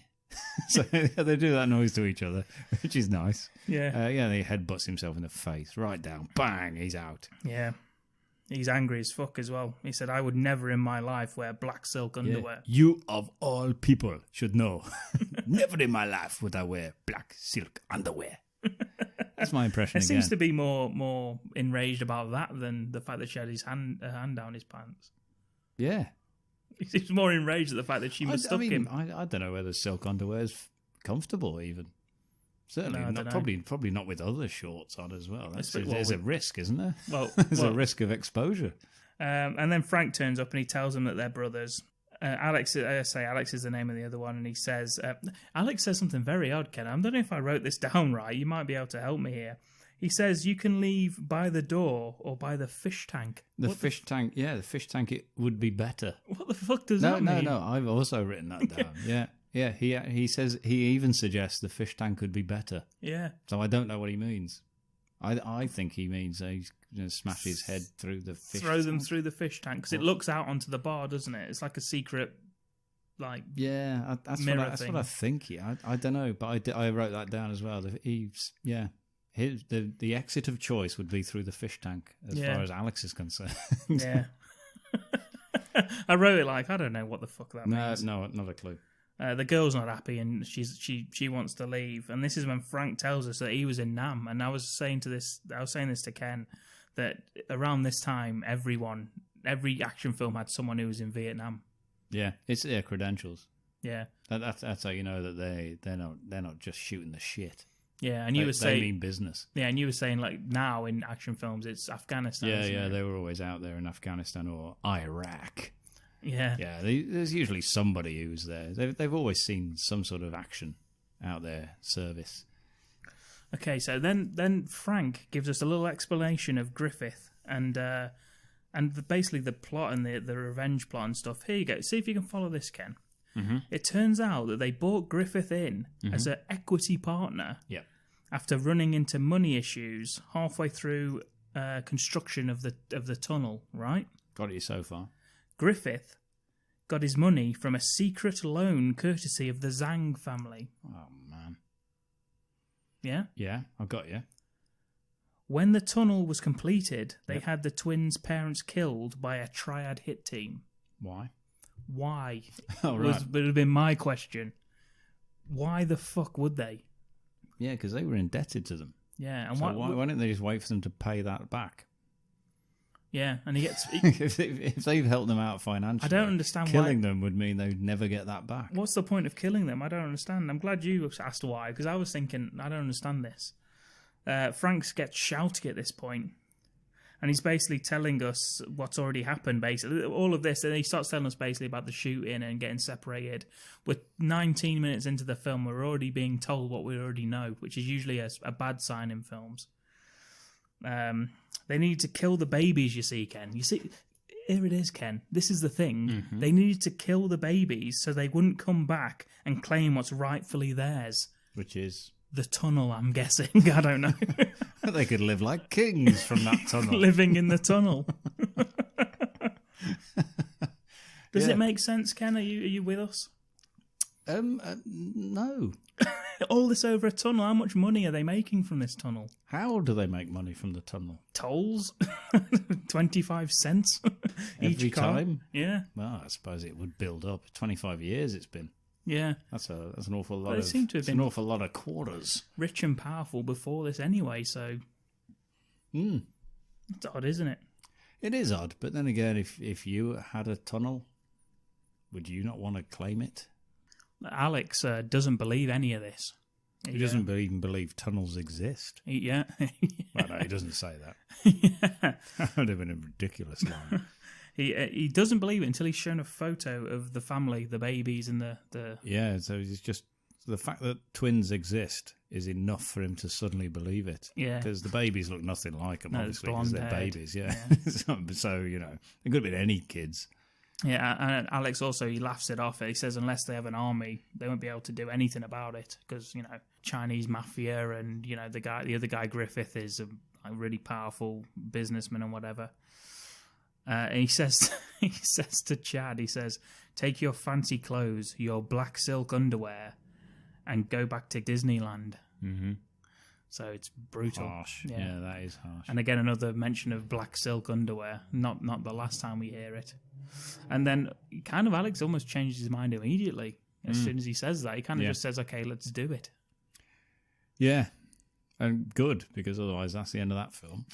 So they do that noise to each other, which is nice. Yeah. He headbutts himself in the face, right down, bang, he's out. Yeah. He's angry as fuck as well. He said, I would never in my life wear black silk underwear. You of all people should know. Never in my life would I wear black silk underwear. That's my impression It again. seems to be more enraged about that than the fact that she had his hand down his pants. Yeah. He seems more enraged at the fact that she mistook him. I don't know whether silk underwear is comfortable even. Certainly No, I not. Probably not with other shorts on as well. There's a risk, isn't there? Well, there's a risk of exposure. And then Frank turns up and he tells them that they're brothers. Alex is the name of the other one, and he says, Alex says something very odd, Ken. I don't know if I wrote this down right. You might be able to help me here. He says you can leave by the door or by the fish tank. The fish tank, it would be better. What the fuck does that mean? No, I've also written that down. Yeah. He says, he even suggests the fish tank could be better. Yeah. So I don't know what he means. I think he means he's going to smash his head through the fish Throw tank. them through the fish tank, because it looks out onto the bar, doesn't it? It's like a secret, like, yeah, that's what I think. Yeah, I don't know, but I wrote that down as well. The exit of choice would be through the fish tank, as far as Alex is concerned. Yeah. I wrote it like, I don't know what the fuck that means. No, not a clue. The girl's not happy and she wants to leave. And this is when Frank tells us that he was in Nam. And I was saying this to Ken, that around this time, every action film had someone who was in Vietnam. Yeah, it's their credentials. Yeah. That's how you know that they're not just shooting the shit. Yeah, and they mean business. Yeah, and you were saying like now in action films it's Afghanistan. Yeah, they were always out there in Afghanistan or Iraq. Yeah, there's usually somebody who's there. They've always seen some sort of action out there, service. Okay, so then Frank gives us a little explanation of Griffith and basically the plot and the revenge plot and stuff. Here you go. See if you can follow this, Ken. Mm-hmm. It turns out that they brought Griffith in as an equity partner. Yep. After running into money issues halfway through construction of the tunnel, right? Got you so far. Griffith got his money from a secret loan courtesy of the Zhang family. Oh, man. Yeah? Yeah, I got you. When the tunnel was completed, they had the twins' parents killed by a triad hit team. Why? Oh, right. Would have been my question. Why the fuck would they? Yeah, because they were indebted to them. Yeah, and so why didn't they just wait for them to pay that back? Yeah, and he gets... if they've helped them out financially, I don't understand killing them would mean they'd never get that back. What's the point of killing them? I don't understand. I'm glad you asked why, because I was thinking, I don't understand this. Frank gets shouty at this point, and he's basically telling us what's already happened, basically. All of this, and he starts telling us basically about the shooting and getting separated. We're 19 minutes into the film, we're already being told what we already know, which is usually a bad sign in films. They needed to kill the babies, you see, Ken. You see, here it is, Ken. This is the thing. Mm-hmm. They needed to kill the babies so they wouldn't come back and claim what's rightfully theirs. Which is? The tunnel, I'm guessing. I don't know. They could live like kings from that tunnel. Living in the tunnel. Does it make sense, Ken? Are you with us? No. All this over a tunnel. How much money are they making from this tunnel? How do they make money from the tunnel? Tolls? 25 cents Every each car? time? Yeah. Well, I suppose it would build up. 25 years it's been. Yeah. That's an awful lot They seem to have an been awful lot of quarters. rich and powerful before this anyway, so... It's odd, isn't it? It is odd, but then again, if you had a tunnel, would you not want to claim it? Alex doesn't believe any of this. He doesn't even believe tunnels exist. Yeah. Well, no, he doesn't say that. Yeah. That would have been a ridiculous line. He doesn't believe it until he's shown a photo of the family, the babies, and the... Yeah, so it's just the fact that twins exist is enough for him to suddenly believe it. Yeah. Because the babies look nothing like them, No, obviously, because they're blonde-haired. babies, yeah. Yeah. so, you know, there could have been any kids. Yeah, and Alex also, he laughs it off. He says unless they have an army, they won't be able to do anything about it because, you know, Chinese mafia and, you know, the other guy, Griffith, is a really powerful businessman and whatever. And he says to Chad, he says, take your fancy clothes, your black silk underwear, and go back to Disneyland. Mm-hmm. So it's brutal. Harsh. Yeah, that is harsh. And again, another mention of black silk underwear. Not the last time we hear it. And then kind of Alex almost changes his mind immediately. As soon as he says that, he kind of just says, okay, let's do it. Yeah. And good, because otherwise that's the end of that film.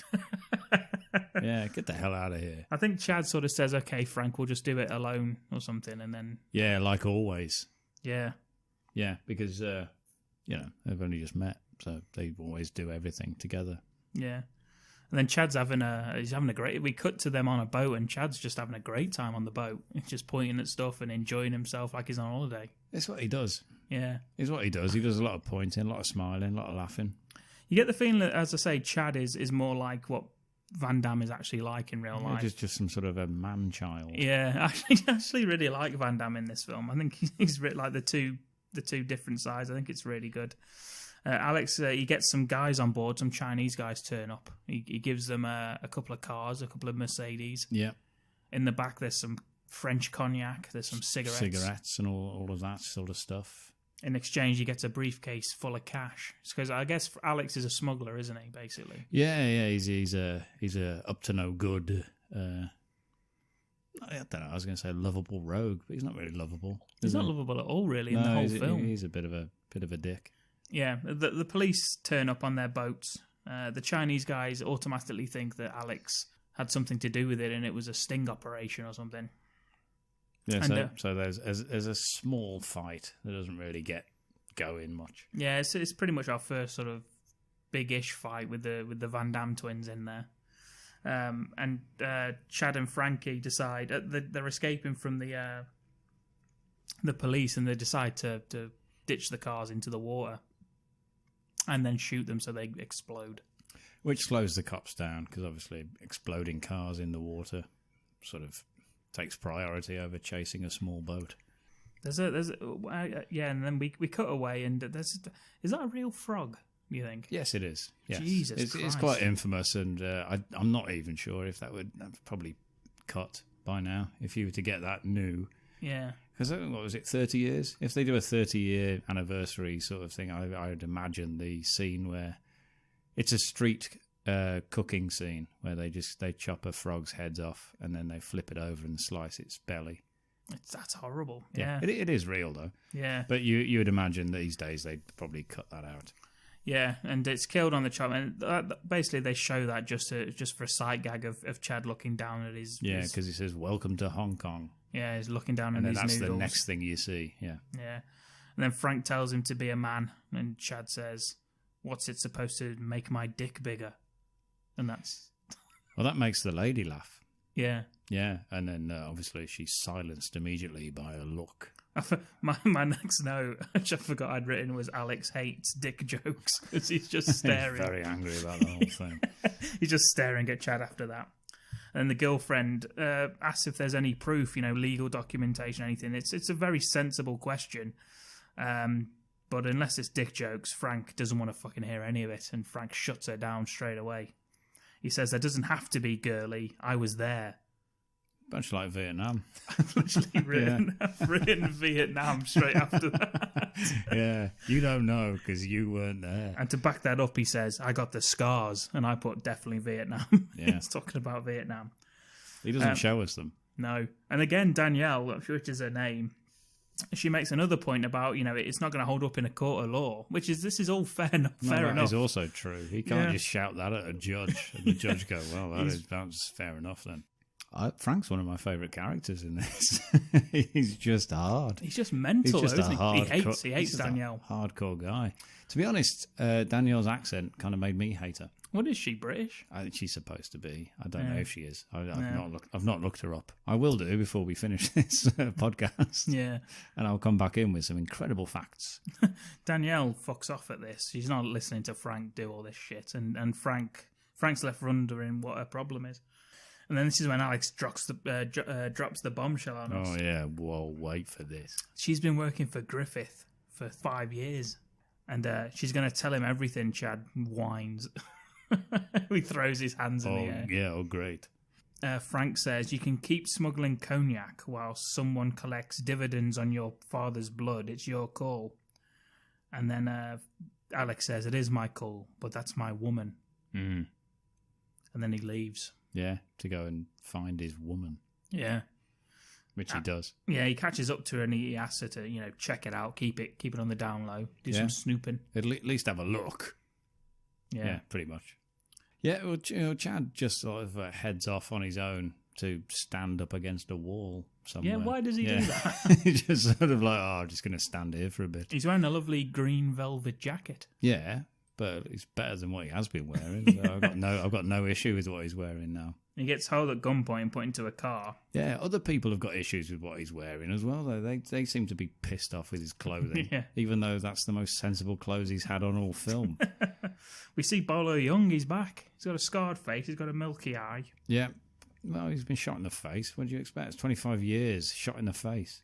Yeah, get the hell out of here. I think Chad sort of says, okay, Frank, we'll just do it alone or something. And then... Yeah, like always. Yeah. Yeah, because, you know, they've only just met, so they always do everything together. Yeah. And then Chad's having a great... We cut to them on a boat, and Chad's just having a great time on the boat. He's just pointing at stuff and enjoying himself like he's on holiday. It's what he does. Yeah. It's what he does. He does a lot of pointing, a lot of smiling, a lot of laughing. You get the feeling that, as I say, Chad is more like what Van Damme is actually like in real life. Just some sort of a man-child. Yeah, I actually really like Van Damme in this film. I think he's like the two different sides. I think it's really good. Alex, he gets some guys on board, some Chinese guys turn up. He gives them a couple of cars, a couple of Mercedes. Yeah. In the back, there's some French cognac, there's some cigarettes. Cigarettes and all of that sort of stuff. In exchange, he gets a briefcase full of cash. Because I guess Alex is a smuggler, isn't he, basically? Yeah, he's a up to no good, I don't know, I was going to say lovable rogue, but he's not really lovable. He's not lovable at all, really, in the whole film. He's a bit of a dick. Yeah, the police turn up on their boats. The Chinese guys automatically think that Alex had something to do with it and it was a sting operation or something. Yeah, And, so there's a small fight that doesn't really get going much. Yeah, it's pretty much our first sort of big-ish fight with the Van Damme twins in there. And Chad and Frankie decide they're escaping from the police, and they decide to ditch the cars into the water and then shoot them so they explode. Which slows the cops down, because obviously exploding cars in the water sort of takes priority over chasing a small boat. Yeah, and then we cut away, and is that a real frog, you think? Yes, it is. Yes. Jesus Christ. It's quite infamous, and I'm not even sure if that's probably cut by now, if you were to get that new. Yeah. Because, what was it, 30 years? If they do a 30-year anniversary sort of thing, I would imagine the scene where it's a street cooking scene where they chop a frog's heads off and then they flip it over and slice its belly. That's horrible. Yeah. It is real, though. Yeah. But you would imagine these days they'd probably cut that out. Yeah, and it's killed on the chop. And basically they show that just for a sight gag of Chad looking down at his... Yeah, because he says, "Welcome to Hong Kong." Yeah, he's looking down at his noodles. And then that's noodles. the next thing you see, yeah. Yeah. And then Frank tells him to be a man, and Chad says, "What's it supposed to make my dick bigger?" And that's... Well, that makes the lady laugh. Yeah. Yeah, and then obviously she's silenced immediately by a look. My next note, which I forgot I'd written, was Alex hates dick jokes, because he's just staring. He's very angry about the whole thing. He's just staring at Chad after that. And the girlfriend asks if there's any proof, legal documentation, anything. It's a very sensible question. But unless it's dick jokes, Frank doesn't want to fucking hear any of it. And Frank shuts her down straight away. He says, "There doesn't have to be, girly. I was there." Much like Vietnam. Literally written Vietnam straight after that. Yeah, you don't know because you weren't there. And to back that up, he says, I got the scars, and I put definitely Vietnam. Yeah. He's talking about Vietnam. He doesn't show us them. No. And again, Danielle, which is her name, she makes another point about, it's not going to hold up in a court of law, this is all fair enough. That is also true. He can't just shout that at a judge, and the judge go, well, that's fair enough then. Frank's one of my favourite characters in this. He's just hard. He's just mental, He's just isn't he? He hates Danielle. Hardcore guy. To be honest, Danielle's accent kind of made me hate her. What is she, British? I think she's supposed to be. I don't know if she is. I've not looked her up. I will do before we finish this podcast. Yeah. And I'll come back in with some incredible facts. Danielle fucks off at this. She's not listening to Frank do all this shit. And Frank's left wondering what her problem is. And then this is when Alex drops the bombshell on us. Oh, yeah. Whoa, wait for this. She's been working for Griffith for 5 years. And she's going to tell him everything. Chad whines. He throws his hands in the air. Yeah, great. Frank says, you can keep smuggling cognac while someone collects dividends on your father's blood. It's your call. And then Alex says, it is my call, but that's my woman. Mm. And then he leaves. Yeah, to go and find his woman. Yeah. Which he does. Yeah, he catches up to her and he asks her to, check it out, keep it on the down low, do some snooping. At least have a look. Yeah, pretty much. Yeah, well, Chad just sort of heads off on his own to stand up against a wall somewhere. Yeah, why does he do that? He's just sort of like, I'm just going to stand here for a bit. He's wearing a lovely green velvet jacket. Yeah, but it's better than what he has been wearing. So I've got no issue with what he's wearing now. He gets held at gunpoint and put into a car. Yeah, other people have got issues with what he's wearing as well, though. They seem to be pissed off with his clothing, even though that's the most sensible clothes he's had on all film. We see Bolo Young, he's back. He's got a scarred face, he's got a milky eye. Yeah, well, he's been shot in the face. What do you expect? It's 25 years, shot in the face.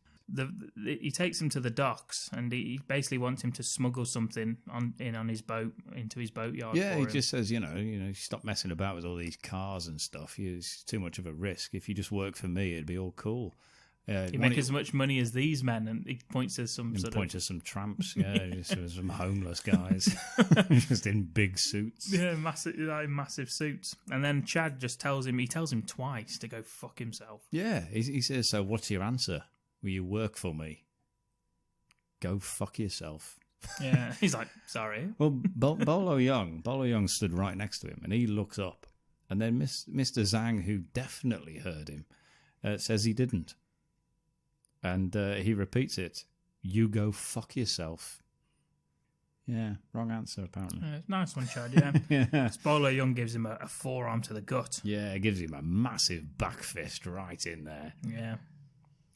He takes him to the docks and he basically wants him to smuggle something on his boat, into his boatyard. Yeah, he just says, stop messing about with all these cars and stuff. It's too much of a risk. If you just work for me, it'd be all cool. You make as much money as these men, and he points to some tramps, just some homeless guys, just in big suits. Yeah, massive suits. And then Chad just tells him twice to go fuck himself. Yeah, he says, so what's your answer? Will you work for me? Go fuck yourself. Yeah, he's like, sorry. Well, Bolo Young stood right next to him, and he looks up, and then Mr. Zhang, who definitely heard him, says he didn't, and he repeats it. You go fuck yourself. Yeah, wrong answer apparently. Nice one, Chad. Yeah, yeah. Bolo Young gives him a forearm to the gut. Yeah, it gives him a massive back fist right in there. Yeah.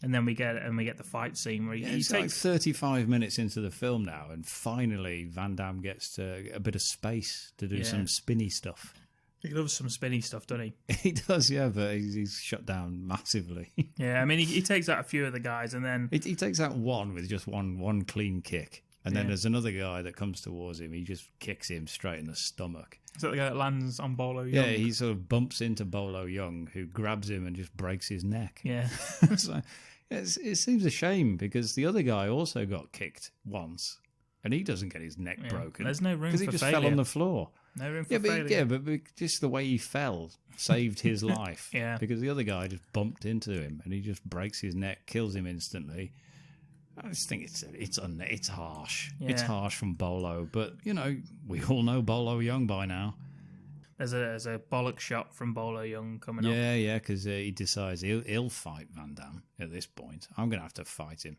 And then we get the fight scene where he takes like 35 minutes into the film now, and finally Van Damme gets a bit of space to do some spinny stuff. He loves some spinny stuff, doesn't he? He does, yeah, but he's shut down massively. Yeah, I mean, he takes out a few of the guys, and then he takes out one with just one clean kick, and then there's another guy that comes towards him. He just kicks him straight in the stomach. Is that the guy that lands on Bolo Young? Yeah, he sort of bumps into Bolo Young, who grabs him and just breaks his neck. Yeah. So, it seems a shame because the other guy also got kicked once, and he doesn't get his neck broken. There's no room for failure. Because he just fell on the floor. No room for failure. But just the way he fell saved his life. Yeah. Because the other guy just bumped into him, and he just breaks his neck, kills him instantly. I just think it's harsh. Yeah. It's harsh from Bolo, but we all know Bolo Young by now. There's a bollock shot from Bolo Young coming up. Yeah, because he decides he'll fight Van Damme at this point. I'm going to have to fight him.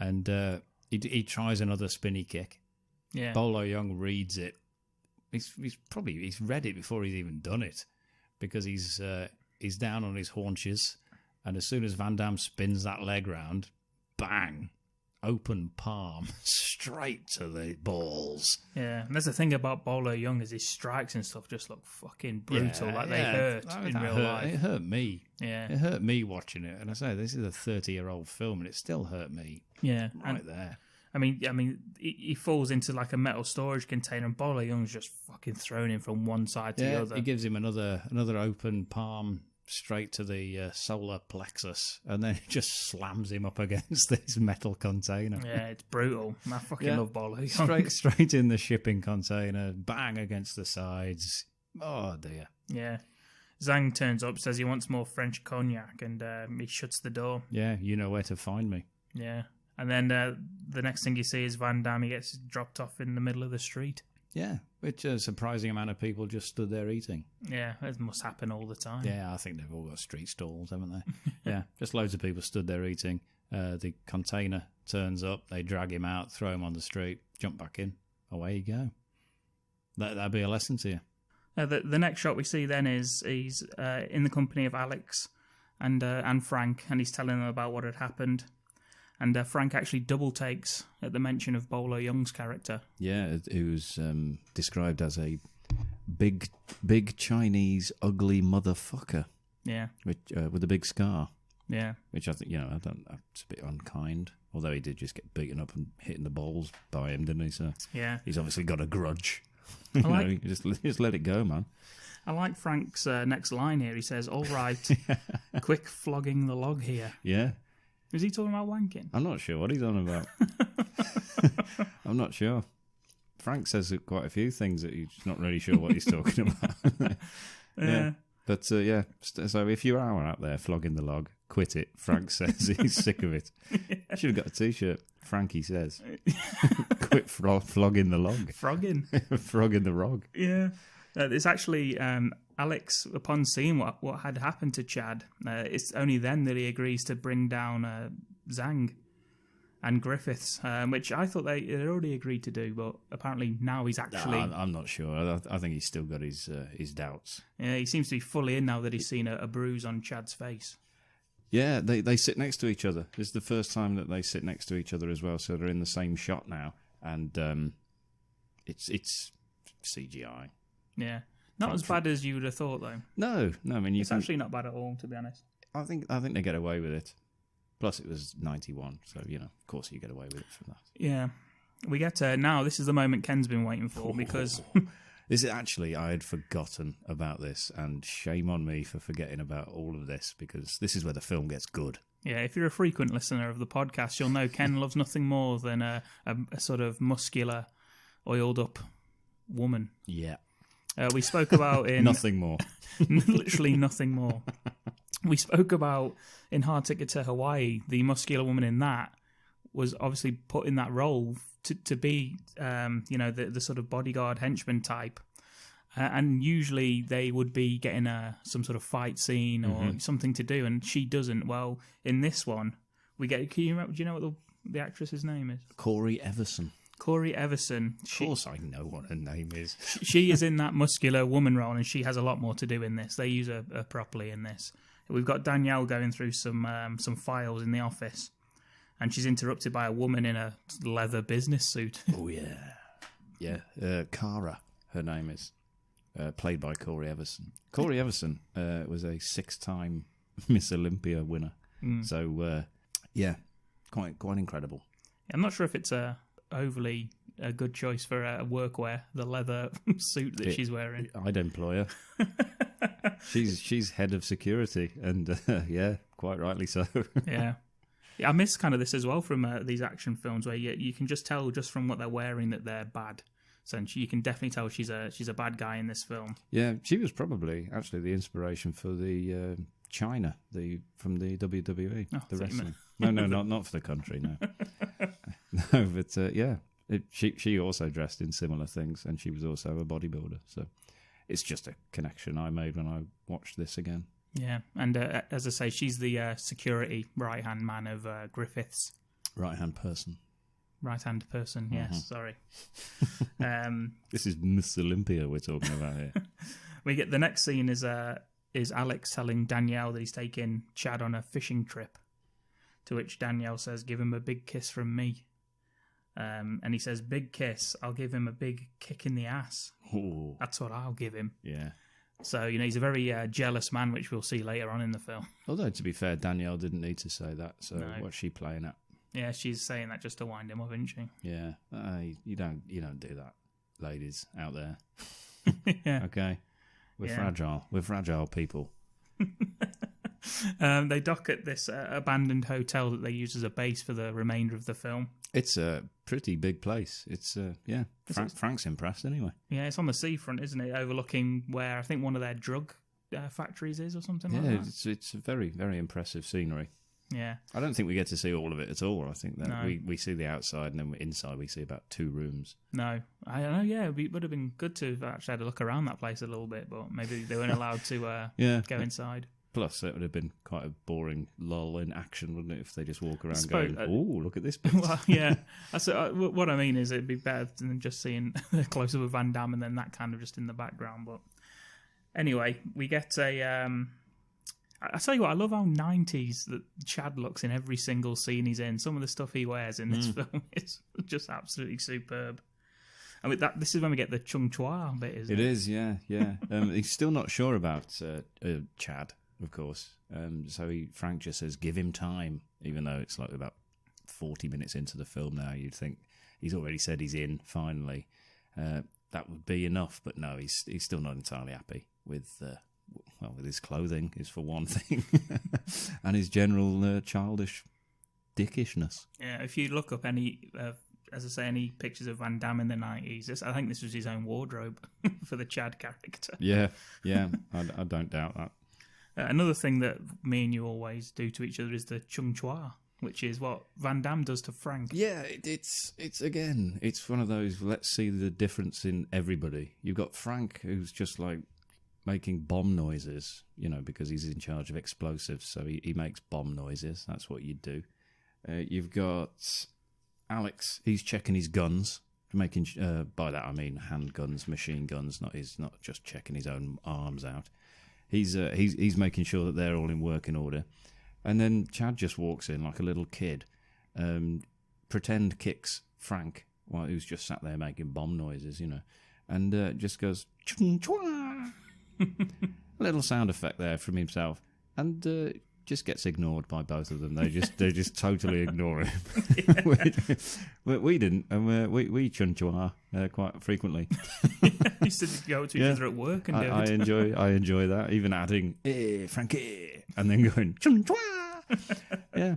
And he tries another spinny kick. Yeah. Bolo Young reads it. He's read it before he's even done it, because he's down on his haunches, and as soon as Van Damme spins that leg round, bang, open palm straight to the balls. Yeah, and that's the thing about Bolo Young is his strikes and stuff just look fucking brutal, they hurt in real life. It hurt me. Yeah, it hurt me watching it, and I say this is a 30-year-old film, and it still hurt me. Yeah, right there. I mean, he falls into like a metal storage container, and Bolo Young's just fucking throwing him from one side to the other. He gives him another open palm straight to the solar plexus, and then it just slams him up against this metal container. Yeah, it's brutal. I fucking love Bolo Young. Straight in the shipping container, bang against the sides. Oh dear. Yeah. Zhang turns up, says he wants more French cognac, and he shuts the door. Yeah, you know where to find me. Yeah. And then the next thing you see is Van Damme. He gets dropped off in the middle of the street. Yeah, which a surprising amount of people just stood there eating. Yeah, it must happen all the time. Yeah, I think they've all got street stalls, haven't they? Yeah, just loads of people stood there eating. The container turns up, they drag him out, throw him on the street, jump back in, away you go. That'd be a lesson to you. The next shot we see then is he's in the company of Alex and Frank, and he's telling them about what had happened. And Frank actually double takes at the mention of Bolo Young's character. Yeah, who's described as a big Chinese ugly motherfucker. Yeah. With a big scar. Yeah. Which I think, it's a bit unkind. Although he did just get beaten up and hitting the balls by him, didn't he? So yeah. He's obviously got a grudge. Just let it go, man. I like Frank's next line here. He says, "All right, quick flogging the log here." Yeah. Is he talking about wanking? I'm not sure what he's on about. I'm not sure. Frank says quite a few things that he's not really sure what he's talking about. Yeah. But so if you are out there flogging the log, quit it. Frank says he's sick of it. Yeah. Should have got a t-shirt. Frankie says, quit flogging the log. Frogging. Frogging the rog. Yeah. It's actually Alex, upon seeing what had happened to Chad, it's only then that he agrees to bring down Zhang and Griffiths, which I thought they had already agreed to do, but apparently now he's actually... No, I'm not sure. I think he's still got his doubts. Yeah, he seems to be fully in now that he's seen a bruise on Chad's face. Yeah, they sit next to each other. This is the first time that they sit next to each other as well, so they're in the same shot now, and it's CGI. Yeah. Not as bad as you would have thought, though. No. I mean, it's actually not bad at all, to be honest. I think they get away with it. Plus, it was 91, so of course you get away with it from that. Yeah, we get now. This is the moment Ken's been waiting for because this is actually I had forgotten about this, and shame on me for forgetting about all of this because this is where the film gets good. Yeah, if you're a frequent listener of the podcast, you'll know Ken loves nothing more than a sort of muscular, oiled up woman. Yeah. We spoke about in... Nothing more. Literally nothing more. We spoke about in Hard Ticket to Hawaii, the muscular woman in that was obviously put in that role to be, the sort of bodyguard henchman type. And usually they would be getting some sort of fight scene or something to do, and she doesn't. Well, in this one, we get... Do you know what the actress's name is? Corinna Everson. Corinna Everson. Of course I know what her name is. She is in that muscular woman role, and she has a lot more to do in this. They use her properly in this. We've got Danielle going through some files in the office, and she's interrupted by a woman in a leather business suit. Oh, yeah. Yeah, Cara, her name is, played by Corinna Everson. Corinna Everson was a 6-time Miss Olympia winner. So, quite incredible. I'm not sure if it's overly a good choice for workwear, the leather suit that she's wearing. I'd employ her. She's head of security, and quite rightly so. Yeah, I miss kind of this as well from these action films where you can just tell just from what they're wearing that they're bad. So you can definitely tell she's a bad guy in this film. Yeah, she was probably actually the inspiration for the China from the WWE, the wrestling. No, not for the country. No, no, but she also dressed in similar things, and she was also a bodybuilder. So it's just a connection I made when I watched this again. Yeah, and as I say, she's the security right-hand man of Griffiths. Right-hand person. Right-hand person, yes, sorry. This is Miss Olympia we're talking about here. We get the next scene is Alex telling Danielle that he's taking Chad on a fishing trip, to which Danielle says, "Give him a big kiss from me." And he says, "Big kiss, I'll give him a big kick in the ass." Ooh. That's what I'll give him. Yeah. So, he's a very jealous man, which we'll see later on in the film. Although, to be fair, Danielle didn't need to say that, so No. what's she playing at? Yeah, she's saying that just to wind him up, isn't she? Yeah. You don't do that, ladies out there. Yeah. Okay? We're fragile. We're fragile people. They dock at this abandoned hotel that they use as a base for the remainder of the film. It's a pretty big place. It's Frank's impressed anyway. Yeah, it's on the seafront, isn't it? Overlooking where I think one of their drug factories is, or something like that. It's a very, very impressive scenery. Yeah. I don't think we get to see all of it at all. I think that No. we see the outside, and then inside we see about 2 rooms. No, I don't know. Yeah, it would have been good to have actually had a look around that place a little bit, but maybe they weren't allowed to go inside. Plus, it would have been quite a boring lull in action, wouldn't it, if they just walk around suppose- going, "Oh, look at this bit." Well, yeah. What I mean is, it'd be better than just seeing a close up of Van Damme and then that kind of just in the background. But anyway, we get a. I tell you what, I love how 90s that Chad looks in every single scene he's in. Some of the stuff he wears in this film is just absolutely superb. I mean, this is when we get the Chung Chua bit, isn't it? It is, yeah. He's still not sure about Chad, of course. So Frank just says, "Give him time," even though it's like about 40 minutes into the film now. You'd think he's already said he's in, finally. That would be enough, but no, he's still not entirely happy with his clothing, is for one thing, and his general childish dickishness. Yeah, if you look up any, as I say, any pictures of Van Damme in the 90s, I think this was his own wardrobe for the Chad character. Yeah, I don't doubt that. Another thing that me and you always do to each other is the Chung Chua, which is what Van Damme does to Frank. Yeah, it's one of those, let's see the difference in everybody. You've got Frank, who's just like making bomb noises, because he's in charge of explosives, so he makes bomb noises. That's what you do. You've got Alex, he's checking his guns, making by that I mean handguns, machine guns, not just checking his own arms out. He's making sure that they're all in working order. And then Chad just walks in like a little kid, pretend kicks Frank, who's just sat there making bomb noises, and just goes, "Chung chua." A little sound effect there from himself, and just gets ignored by both of them. They just totally ignore him. Yeah. we didn't, and we Chung chua quite frequently. Used to go to each other at work and do it. I enjoy that. Even adding Frankie, and then going Chung chua. Yeah,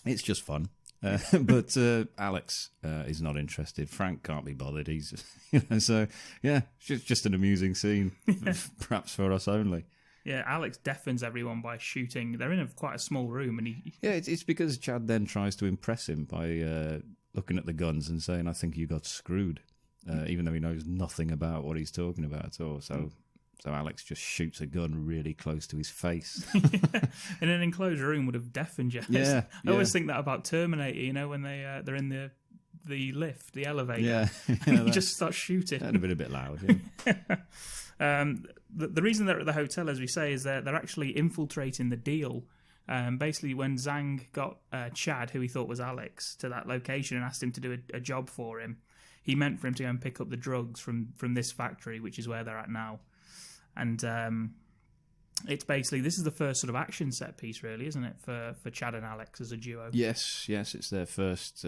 it's just fun. But Alex is not interested. Frank can't be bothered. He's, so yeah, it's just an amusing scene, perhaps for us only. Yeah, Alex deafens everyone by shooting. They're in quite a small room, and it's because Chad then tries to impress him by looking at the guns and saying, "I think you got screwed," even though he knows nothing about what he's talking about at all. So Alex just shoots a gun really close to his face. in an enclosed room would have deafened you. Yeah, I always think that about Terminator. When they're in the lift, the elevator. Yeah, you just start shooting. That'd have been a bit loud. Yeah. The reason they're at the hotel, as we say, is they're actually infiltrating the deal. Basically, when Zhang got Chad, who he thought was Alex, to that location and asked him to do a job for him, he meant for him to go and pick up the drugs from this factory, which is where they're at now. And it's basically, this is the first sort of action set piece, really, isn't it, for Chad and Alex as a duo? Yes, it's their first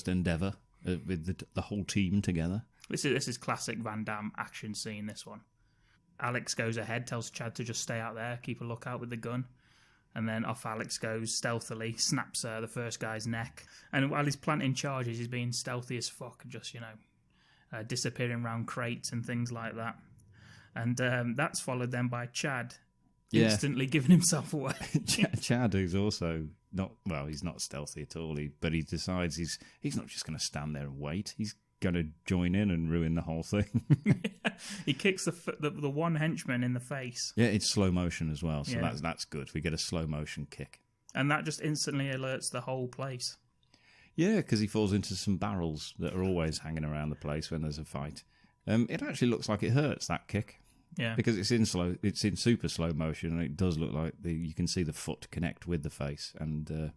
endeavour with the whole team together. This is classic Van Damme action scene, this one. Alex goes ahead, tells Chad to just stay out there, keep a lookout with the gun. And then off Alex goes stealthily, snaps the first guy's neck. And while he's planting charges, he's being stealthy as fuck, just, disappearing around crates and things like that. And that's followed then by Chad instantly giving himself away. Chad, who's also he's not stealthy at all, but he decides he's not just going to stand there and wait. He's going to join in and ruin the whole thing. He kicks the one henchman in the face. Yeah, it's slow motion as well, so that's good. We get a slow motion kick. And that just instantly alerts the whole place. Yeah, because he falls into some barrels that are always hanging around the place when there's a fight. It actually looks like it hurts, that kick. Yeah, because it's in super slow motion, and it does look like you can see the foot connect with the face, and I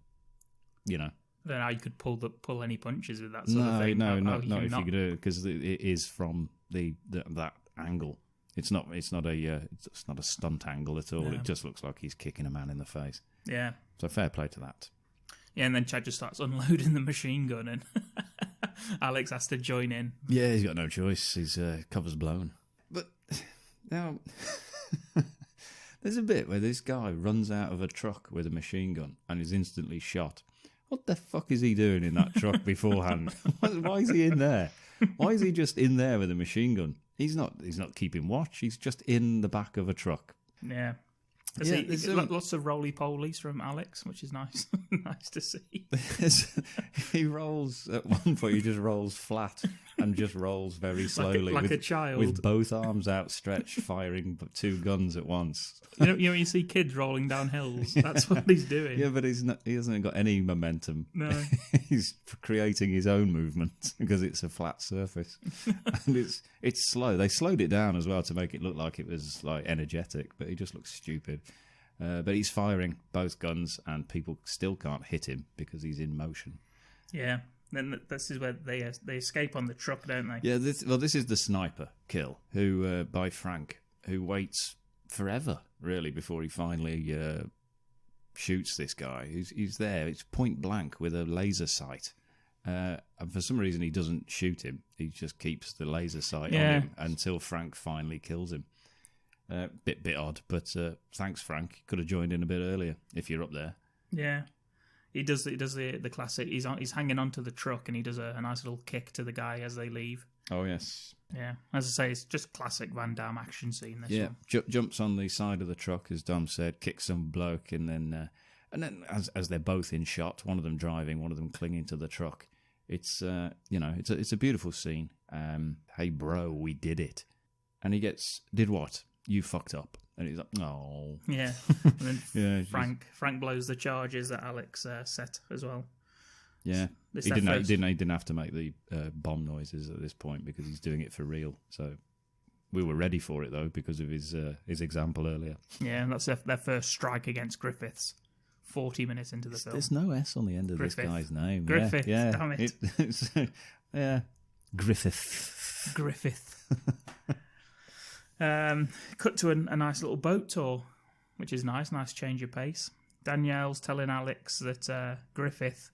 don't know how you could pull any punches with that sort of thing. No, not if you could do it, because it is from that angle. It's not a stunt angle at all. No. It just looks like he's kicking a man in the face. Yeah. So fair play to that. Yeah, and then Chad just starts unloading the machine gun, and Alex has to join in. Yeah, he's got no choice. His cover's blown. But now, There's a bit where this guy runs out of a truck with a machine gun and is instantly shot. What the fuck is he doing in that truck beforehand? Why is he in there? Why is he just in there with a machine gun? He's not keeping watch. He's just in the back of a truck. Yeah. Yeah, There's lots of roly-polies from Alex, which is nice. Nice to see. He rolls, at one point he just rolls flat and just rolls very slowly. Like a child. With both arms outstretched, firing 2 guns at once. You know when you see kids rolling down hills? That's what he's doing. Yeah, but he hasn't got any momentum. No. He's creating his own movement because it's a flat surface. And it's slow. They slowed it down as well to make it look like it was like energetic, but he just looks stupid. But he's firing both guns and people still can't hit him because he's in motion. Yeah. Then this is where they escape on the truck, don't they? Yeah, this is the sniper kill by Frank, who waits forever, really, before he finally shoots this guy. He's there. It's point blank with a laser sight. And for some reason, he doesn't shoot him. He just keeps the laser sight on him until Frank finally kills him. Bit odd, but thanks, Frank. Could have joined in a bit earlier if you're up there. Yeah. He does the classic. He's hanging onto the truck and he does a nice little kick to the guy as they leave. Oh, yes. Yeah. As I say, it's just classic Van Damme action scene, this one. Jumps on the side of the truck, as Dom said, kicks some bloke, and then as they're both in shot, one of them driving, one of them clinging to the truck. It's it's a beautiful scene. Hey, bro, we did it. And he did what? You fucked up. And he's like, oh. Yeah. And then Frank blows the charges that Alex set as well. Yeah. He didn't have to make the bomb noises at this point because he's doing it for real. So we were ready for it, though, because of his example earlier. Yeah, and that's their first strike against Griffiths. 40 minutes into the film. There's no S on the end of this guy's name. Griffith, yeah. damn it. Yeah. Griffith. Cut to a nice little boat tour, which is nice change of pace. Danielle's telling Alex that Griffith,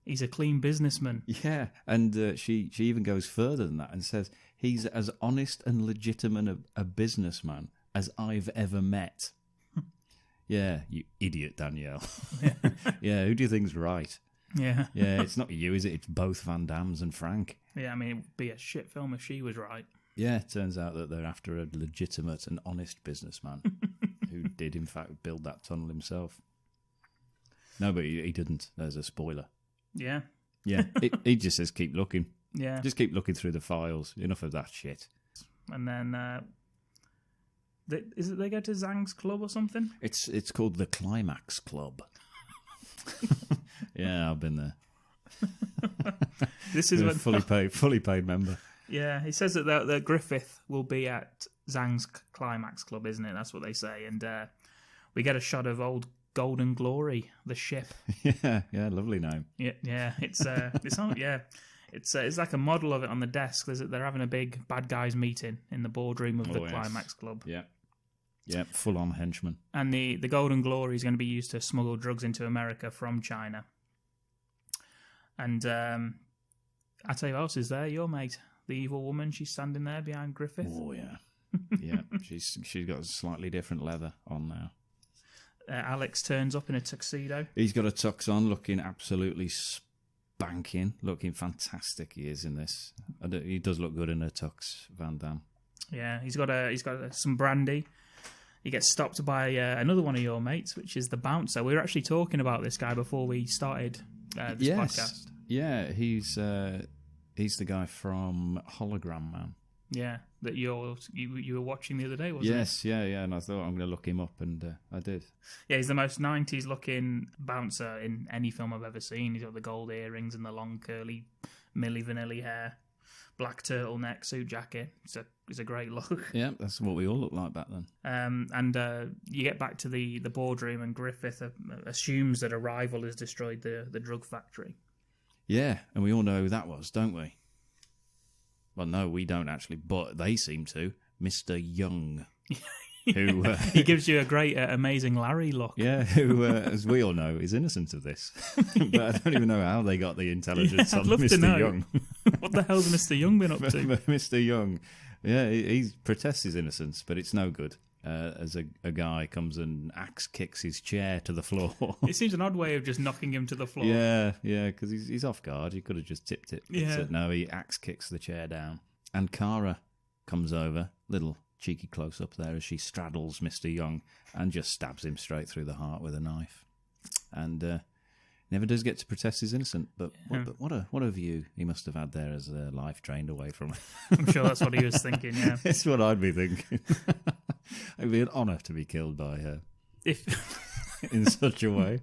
he's a clean businessman. Yeah, and she even goes further than that and says he's as honest and legitimate a businessman as I've ever met. Yeah, you idiot, Danielle. Yeah, who do you think's right? Yeah. Yeah, it's not you, is it? It's both Van Dammes and Frank. Yeah, I mean, it would be a shit film if she was right. Yeah, it turns out that they're after a legitimate and honest businessman who did, in fact, build that tunnel himself. No, but he didn't. There's a spoiler. Yeah. Yeah, he just says keep looking. Yeah. Just keep looking through the files. Enough of that shit. And then, they go to Zhang's club or something? It's called the Climax Club. Yeah, I've been there. This is when fully paid member. Yeah, he says that Griffith will be at Zhang's Climax Club, isn't it? That's what they say. And we get a shot of old Golden Glory, the ship. Yeah, lovely name. Yeah. It's like a model of it on the desk. They're having a big bad guys meeting in the boardroom of the Climax Club. Yeah, full on henchman. And the Golden Glory is going to be used to smuggle drugs into America from China. And I tell you who else is there, your mate. The evil woman, she's standing there behind Griffith. Oh, yeah. Yeah, she's got a slightly different leather on now. Alex turns up in a tuxedo. He's got a tux on, looking absolutely spanking, looking fantastic he is in this. He does look good in a tux, Van Damme. Yeah, he's got some brandy. He gets stopped by another one of your mates, which is the bouncer. We were actually talking about this guy before we started this podcast. Yeah, he's the guy from Hologram Man. Yeah, that you were watching the other day, wasn't it? Yes, yeah, and I thought I'm going to look him up, and I did. Yeah, he's the most 90s looking bouncer in any film I've ever seen. He's got the gold earrings and the long curly Milli Vanilli hair, black turtleneck, suit jacket. It's a great look. Yeah, that's what we all looked like back then. And you get back to the boardroom, and Griffith assumes that a rival has destroyed the drug factory. Yeah, and we all know who that was, don't we? Well, no, we don't actually, but they seem to. Mr. Young, who he gives you a great, amazing Larry look. Yeah, who, as we all know, is innocent of this. But I don't even know how they got the intelligence on Mr. Young. What the hell's Mr. Young been up to? Mr. Young, yeah, he protests his innocence, but it's no good. as a guy comes and axe kicks his chair to the floor. It seems an odd way of just knocking him to the floor. Yeah, because he's off guard. He could have just tipped it. But, Yeah. no, he axe kicks the chair down. And Cara comes over, little cheeky close-up there as she straddles Mr. Young and just stabs him straight through the heart with a knife. And never does get to protest his innocence. But what a view he must have had there as life drained away from him. I'm sure that's what he was thinking, yeah. It's what I'd be thinking. It'd be an honour to be killed by her If in such a way.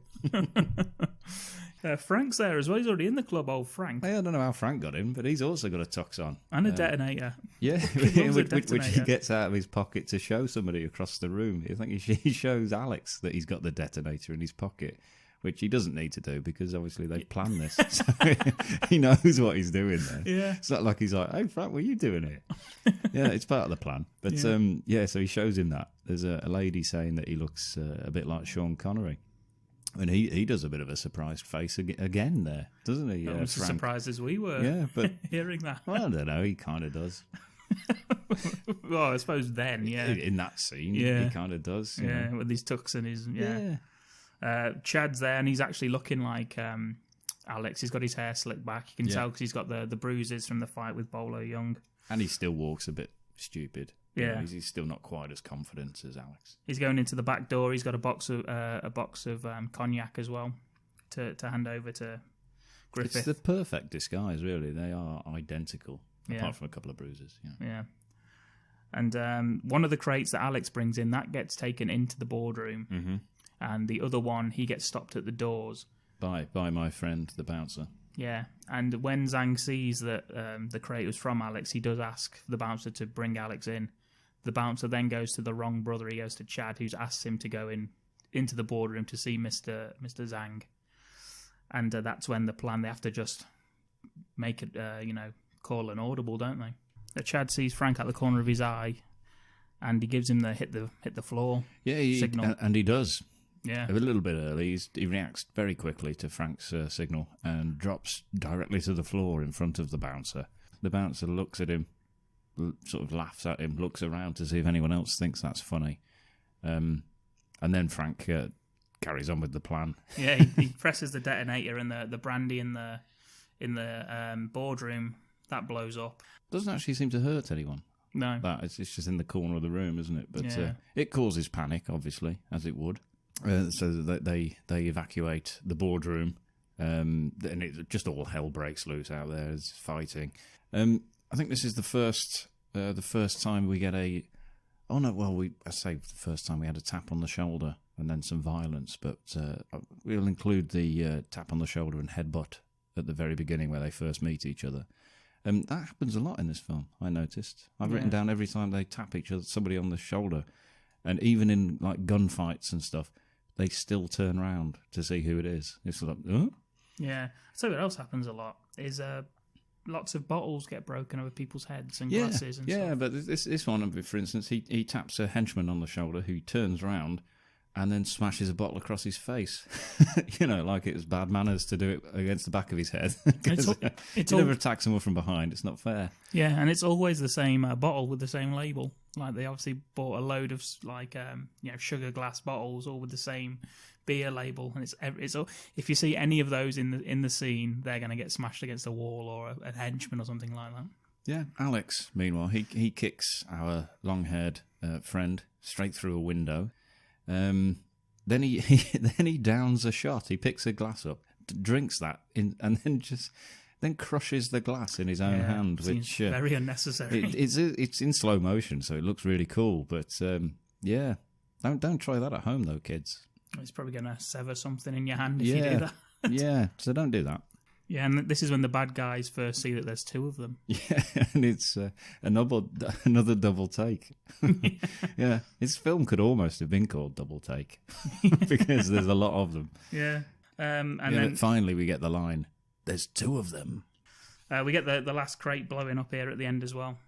Frank's there as well. He's already in the club, old Frank. I don't know how Frank got him, but he's also got a tux on. And a detonator. Yeah, loves a which he detonator. gets out of his pocket to show somebody across the room. I think he shows Alex that he's got the detonator in his pocket, which he doesn't need to do because obviously they've planned this. So he knows what he's doing there. Yeah. It's not like he's like, "Hey, Frank, what are you doing here?" Yeah, it's part of the plan. But so he shows him that. There's a lady saying that he looks a bit like Sean Connery. And he does a bit of a surprised face again there, doesn't he? Not as Frank? surprised as we were Yeah, but hearing that. well, I don't know. He kind of does. Well, I suppose then, yeah. In that scene, Yeah. he kind of does. you Yeah, know. with his tux and his... Yeah. Yeah. Chad's there, and he's actually looking like Alex. He's got his hair slicked back. You can Yeah. tell because he's got the bruises from the fight with Bolo Young. And he still walks a bit stupid. You Yeah. know, he's still not quite as confident as Alex. He's going into the back door. He's got a box of cognac as well to hand over to Griffith. It's the perfect disguise, really. They are identical, Yeah. apart from a couple of bruises. Yeah. Yeah. And one of the crates that Alex brings in, that gets taken into the boardroom. Mm-hmm. And the other one, he gets stopped at the doors. By my friend, the bouncer. Yeah. And when Zhang sees that the crate was from Alex, he does ask the bouncer to bring Alex in. The bouncer then goes to the wrong brother. He goes to Chad, who's asked him to go into the boardroom to see Mr. Zhang. And that's when the plan, they have to just make it, call an audible, don't they? Chad sees Frank at the corner of his eye, and he gives him the hit the floor signal. And he does. Yeah. A little bit early. He reacts very quickly to Frank's signal and drops directly to the floor in front of the bouncer. The bouncer looks at him, sort of laughs at him, looks around to see if anyone else thinks that's funny. And then Frank carries on with the plan. Yeah, he presses the detonator, and the brandy in the boardroom, that blows up. Doesn't actually seem to hurt anyone. No. It's just in the corner of the room, isn't it? But Yeah. it causes panic, obviously, as it would. So that they evacuate the boardroom, and it just all hell breaks loose out there. It's fighting. I think this is the first time we get a. Oh no! Well, I say the first time we had a tap on the shoulder and then some violence, but we'll include the tap on the shoulder and headbutt at the very beginning where they first meet each other. That happens a lot in this film. I noticed. I've written down every time they tap each other, somebody on the shoulder, and even in like gunfights and stuff, they still turn around to see who it is. It's like, huh? Yeah. So what else happens a lot is lots of bottles get broken over people's heads and glasses and stuff. Yeah, but this one, for instance, he taps a henchman on the shoulder who turns round and then smashes a bottle across his face. Like it was bad manners to do it against the back of his head. He never attacks someone from behind. It's not fair. Yeah, and it's always the same bottle with the same label. Like they obviously bought a load of sugar glass bottles, all with the same beer label, and it's all, if you see any of those in the scene, they're going to get smashed against a wall or a henchman or something like that. Yeah, Alex, meanwhile, he kicks our long-haired friend straight through a window. Then he downs a shot. He picks a glass up, drinks that, and then crushes the glass in his own hand, which very unnecessary. It's in slow motion, so it looks really cool. But don't try that at home, though, kids. It's probably going to sever something in your hand if you do that. Yeah, so don't do that. Yeah, and this is when the bad guys first see that there's two of them. Yeah, and it's another double take. Yeah, his film could almost have been called Double Take because there's a lot of them. Yeah, then finally we get the line, "There's two of them." We get the last crate blowing up here at the end as well,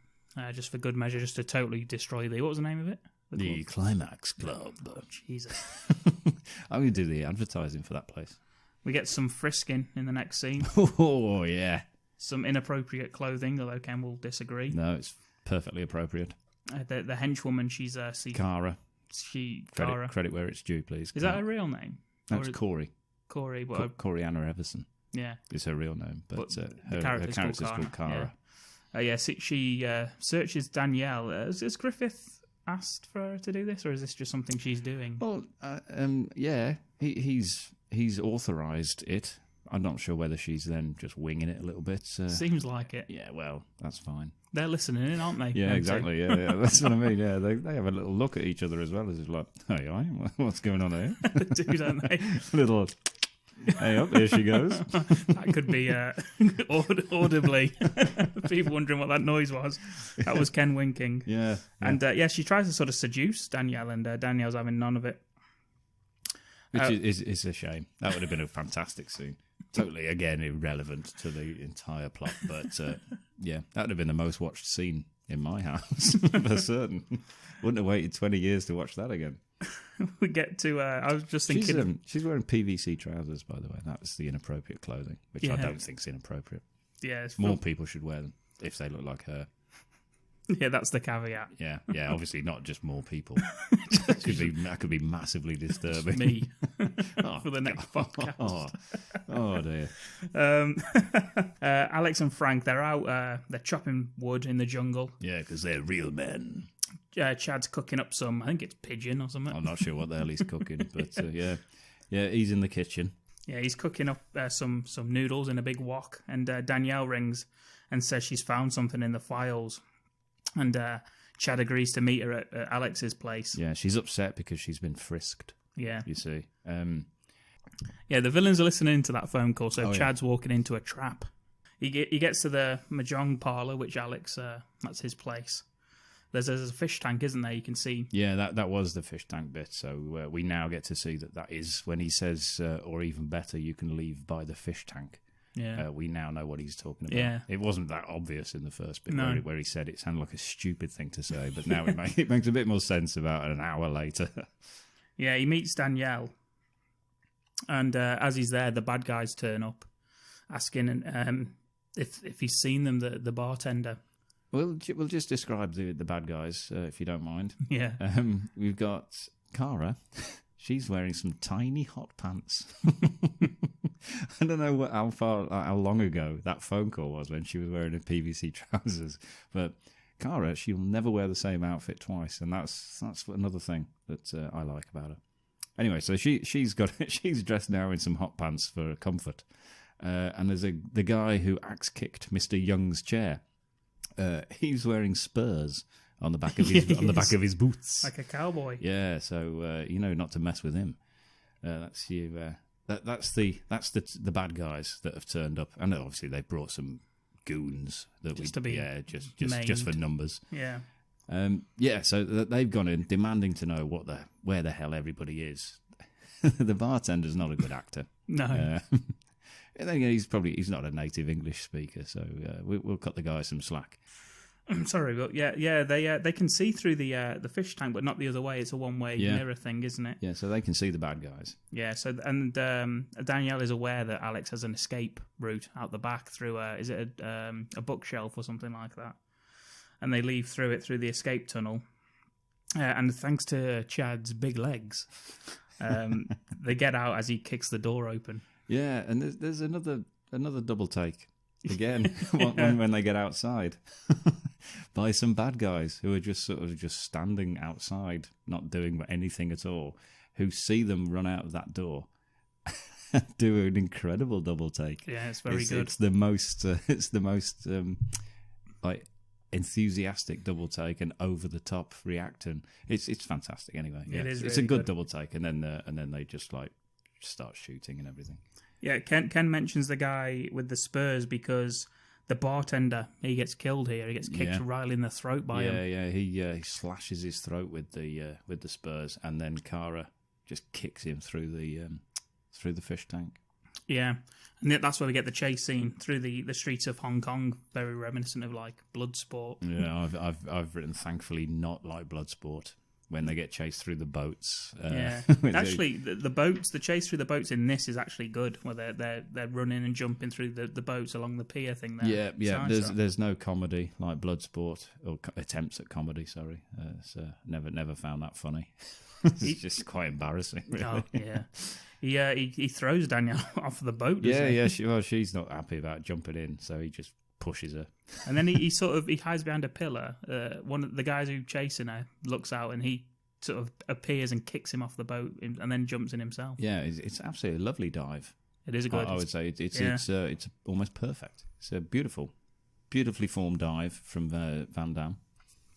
just for good measure, just to totally destroy what was the name of it? The Climax Club. Oh, Jesus. I'm going to do the advertising for that place. We get some frisking in the next scene. Oh, yeah. Some inappropriate clothing, although Ken will disagree. No, it's perfectly appropriate. The henchwoman, she's Cara. Cara. Credit where it's due, please. Is that her real name? That's Corey. Corey, but Corinna Everson. yeah, Is her real name, but the her character's called Cara. She searches Danielle. Has Griffith asked for her to do this, or is this just something she's doing? Well, he's authorised it. I'm not sure whether she's then just winging it a little bit. Seems like it. Yeah, well, that's fine. They're listening in, aren't they? Yeah, exactly. Yeah, that's what I mean. Yeah, they have a little look at each other as well as it's like, hey, what's going on here? They do, don't they? Little, hey up, here she goes. That could be audibly. People wondering what that noise was. That was Ken winking. Yeah. And she tries to sort of seduce Danielle, and Danielle's having none of it. Which is a shame. That would have been a fantastic scene. Totally, again, irrelevant to the entire plot. But that would have been the most watched scene in my house, for certain. Wouldn't have waited 20 years to watch that again. We get to, I was just thinking... She's wearing PVC trousers, by the way. That was the inappropriate clothing, which I don't think is inappropriate. Yeah, More people should wear them if they look like her. Yeah, that's the caveat. Yeah, obviously not just more people. That could be massively disturbing. Me for the next podcast. Oh dear. Alex and Frank, they're out. They're chopping wood in the jungle. Yeah, because they're real men. Chad's cooking up some. I think it's pigeon or something. I'm not sure what the hell he's cooking, but he's in the kitchen. Yeah, he's cooking up some noodles in a big wok, and Danielle rings and says she's found something in the files. And Chad agrees to meet her at Alex's place. Yeah, she's upset because she's been frisked. Yeah. You see. The villains are listening to that phone call, so Chad's walking into a trap. He gets to the Mahjong parlour, which Alex, that's his place. There's a fish tank, isn't there? You can see. Yeah, that was the fish tank bit. So we now get to see that is when he says, or even better, you can leave by the fish tank. Yeah. We now know what he's talking about. Yeah. It wasn't that obvious in the first bit where he said it sounded like a stupid thing to say, but now it makes a bit more sense about an hour later. Yeah, he meets Danielle, and as he's there, the bad guys turn up, asking if he's seen them, the bartender. We'll just describe the bad guys, if you don't mind. Yeah. We've got Cara. She's wearing some tiny hot pants. I don't know how long ago that phone call was when she was wearing her PVC trousers, but Cara, she'll never wear the same outfit twice, and that's another thing that I like about her. Anyway, so she's dressed now in some hot pants for comfort, and there's the guy who axe kicked Mr. Young's chair. He's wearing spurs on the back of his boots, like a cowboy. Yeah, so not to mess with him. That's you. That's the bad guys that have turned up, and obviously they brought some goons that just for numbers. Yeah. So they've gone in demanding to know where the hell everybody is. The bartender's not a good actor. No. And then again, he's not a native English speaker, so we'll cut the guy some slack. I'm sorry, but they can see through the fish tank, but not the other way. It's a one-way mirror thing, isn't it? Yeah, so they can see the bad guys. Yeah. So Danielle is aware that Alex has an escape route out the back through a bookshelf or something like that, and they leave through the escape tunnel. And thanks to Chad's big legs, they get out as he kicks the door open. Yeah, and there's another double take again when they get outside by some bad guys who are just standing outside, not doing anything at all, who see them run out of that door. Do an incredible double take. Yeah, it's very good. It's the most like enthusiastic double take and over the top reacting. It's fantastic. Anyway, yeah, it is. It's really a good good double take, and then they just like start shooting and everything. Yeah, Ken mentions the guy with the spurs because the bartender, he gets killed here. He gets kicked right in the throat by him. Yeah. He slashes his throat with the spurs, and then Cara just kicks him through the fish tank. Yeah, and that's where we get the chase scene through the streets of Hong Kong, very reminiscent of like Bloodsport. Yeah, I've written thankfully not like Bloodsport. when they get chased through the boats. Yeah, actually, the chase through the boats in this is actually good, where they're running and jumping through the boats along the pier thing there. Yeah. There's no comedy like Bloodsport, or attempts at comedy. Sorry, so never found that funny. It's just quite embarrassing. Really. Oh yeah, he throws Danielle off the boat. Doesn't he? She's not happy about jumping in, so he just pushes her. And then he hides behind a pillar. One of the guys who chasing her looks out, and he sort of appears and kicks him off the boat, and then jumps in himself. Yeah, it's absolutely a lovely dive. It is a good. I would say it's almost perfect. It's a beautifully formed dive from Van Damme.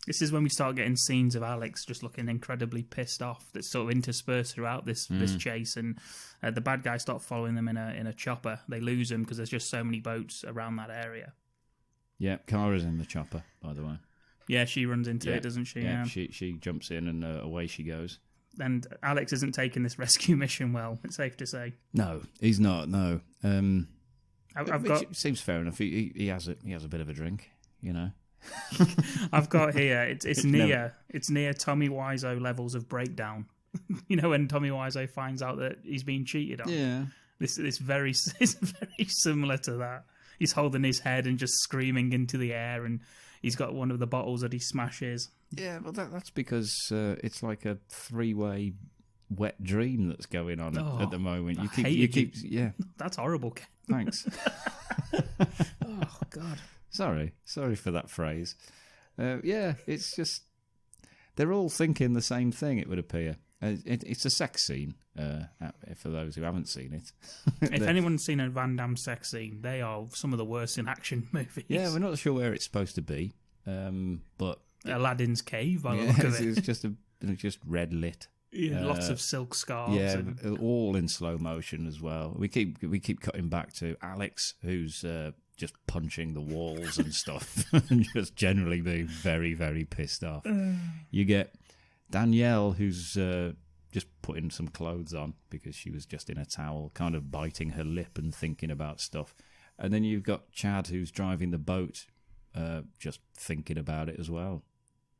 This is when we start getting scenes of Alex just looking incredibly pissed off. That's sort of interspersed throughout this chase, and the bad guys start following them in a chopper. They lose them because there's just so many boats around that area. Yeah, Kara's in the chopper, by the way. Yeah, she runs into it, doesn't she? Yeah, she jumps in and away she goes. And Alex isn't taking this rescue mission well, it's safe to say. No, he's not, no. It seems fair enough. He has a bit of a drink, you know. I've got here, it's near Tommy Wiseau levels of breakdown. You know, when Tommy Wiseau finds out that he's been cheated on. Yeah. It's very similar to that. He's holding his head and just screaming into the air, and he's got one of the bottles that he smashes. Yeah, well, that's because it's like a three-way wet dream that's going on at the moment. You keep, yeah. That's horrible. Thanks. Oh God. Sorry for that phrase. Yeah, it's just they're all thinking the same thing. It would appear. It's a sex scene. For those who haven't seen it, if anyone's seen a Van Damme sex scene, they are some of the worst in action movies. Yeah, we're not sure where it's supposed to be, but Aladdin's cave. By the look of it, it's just red lit. Yeah, lots of silk scarves. Yeah, all in slow motion as well. We keep cutting back to Alex, who's just punching the walls and stuff, and just generally being very, very pissed off. You get Danielle, who's just putting some clothes on because she was just in a towel, kind of biting her lip and thinking about stuff. And then you've got Chad, who's driving the boat, just thinking about it as well.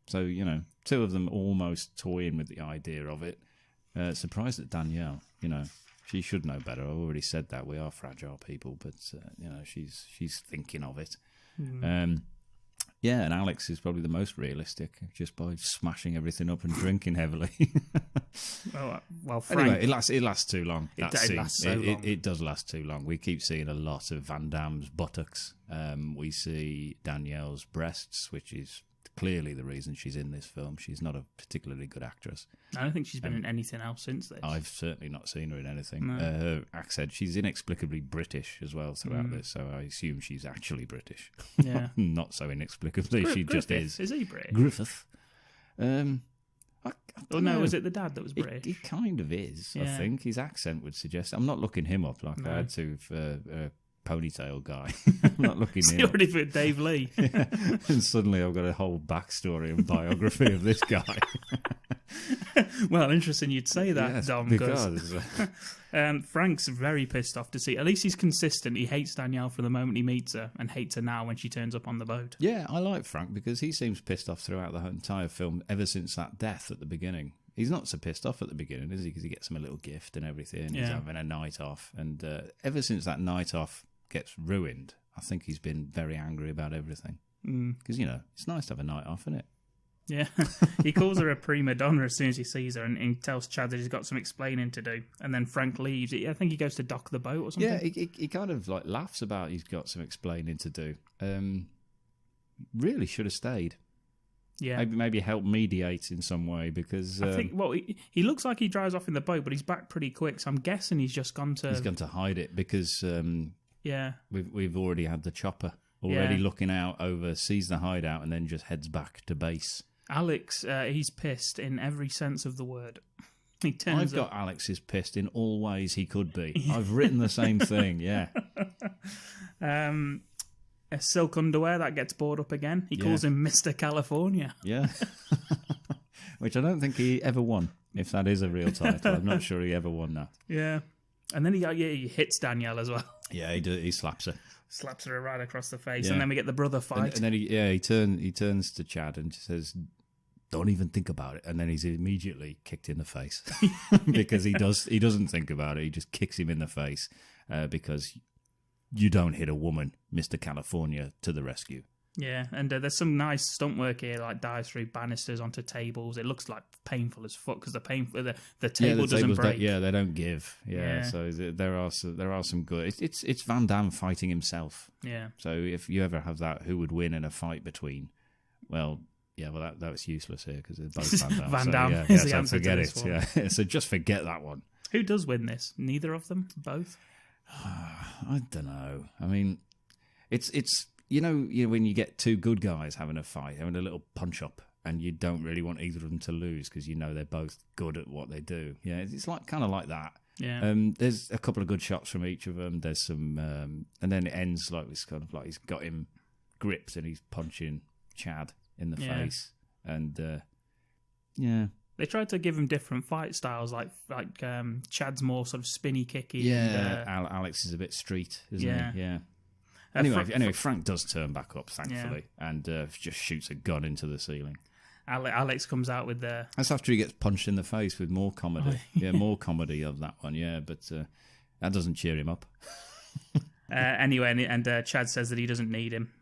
So, you know, two of them almost toying with the idea of it. Surprised at Danielle, you know. She should know better. I've already said that. We are fragile people, but, you know, she's thinking of it. Yeah, and Alex is probably the most realistic, just by smashing everything up and drinking heavily. Well, Frank, anyway, it lasts too long. It lasts so long. It does last too long. We keep seeing a lot of Van Damme's buttocks. We see Danielle's breasts, which is clearly the reason she's in this film. She's not a particularly good actress. I don't think she's been in anything else since this. I've certainly not seen her in anything. No. Her accent, she's inexplicably British as well throughout this, so I assume she's actually British. Yeah. Not so inexplicably, she just is. Is he British? Griffith. Was it the dad that was British? He kind of is, Yeah. I think. His accent would suggest. I'm not looking him up like I had to for ponytail guy. I'm not looking him up. Already for Dave Lee. Yeah. And suddenly I've got a whole backstory and biography of this guy. Well, interesting you'd say that, Yes, Dom, because Frank's very pissed off to see. At least he's consistent. He hates Danielle from the moment he meets her, and hates her now when she turns up on the boat. Yeah, I like Frank because he seems pissed off throughout the entire film, ever since that death at the beginning. He's not so pissed off at the beginning, is he? Because he gets him a little gift and everything. He's having a night off. And ever since that night off gets ruined, I think he's been very angry about everything. Because, you know, it's nice to have a night off, isn't it? Yeah. He calls her a prima donna as soon as he sees her, and he tells Chad that he's got some explaining to do. And then Frank leaves. I think he goes to dock the boat or something. Yeah, he kind of like laughs about he's got some explaining to do. Really should have stayed. Yeah. Maybe help mediate in some way, because I think, well, he looks like he drives off in the boat, but he's back pretty quick, so I'm guessing he's just gone to... He's gone to hide it because yeah, we've already had the chopper already looking out over, sees the hideout, and then just heads back to base. Alex, he's pissed in every sense of the word. He I've got Alex is pissed in all ways he could be. I've written the same thing, yeah. A silk underwear, that gets brought up again. He calls him Mr. California. Yeah. Which I don't think he ever won, if that is a real title. I'm not sure he ever won that. Yeah. And then he hits Danielle as well. Yeah, he slaps her. Slaps her right across the face. And then we get the brother fight. And then he turns to Chad and says, don't even think about it. And then he's immediately kicked in the face because he doesn't think about it. He just kicks him in the face because you don't hit a woman, Mr. California, to the rescue. Yeah, and there's some nice stunt work here, like dives through banisters onto tables. It looks like painful as fuck because the table doesn't break. They don't give. Yeah, so there are some good. It's Van Damme fighting himself. Yeah. So if you ever have that, who would win in a fight between? Well, that was useless here because they're both Van Damme. Van Damme so, is the so answer forget to this it. one. Yeah, so just forget that one. Who does win this? Neither of them? Both? I don't know. I mean, it's. You know, when you get two good guys having a fight, having a little punch-up, and you don't really want either of them to lose because you know they're both good at what they do. Yeah, it's kind of like that. Yeah. There's a couple of good shots from each of them. There's some, and then it ends like it's kind of like he's got him gripped and he's punching Chad in the face, and They tried to give him different fight styles, like Chad's more sort of spinny, kicky. Yeah, and, Alex is a bit street, isn't he? Yeah. Anyway, Frank does turn back up, thankfully, and just shoots a gun into the ceiling. Alex comes out with the... That's after he gets punched in the face with more comedy. More comedy of that one, but that doesn't cheer him up. Anyway, and Chad says that he doesn't need him.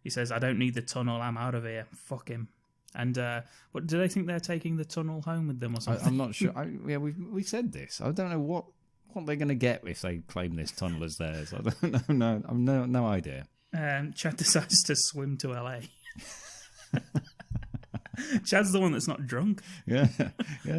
He says, I don't need the tunnel, I'm out of here. Fuck him. And what do they think they're taking the tunnel home with them or something? I'm not sure. We said this. I don't know what they're going to get if they claim this tunnel as theirs. I don't know. I've no idea. Chad decides to swim to LA. Chad's the one that's not drunk. Yeah.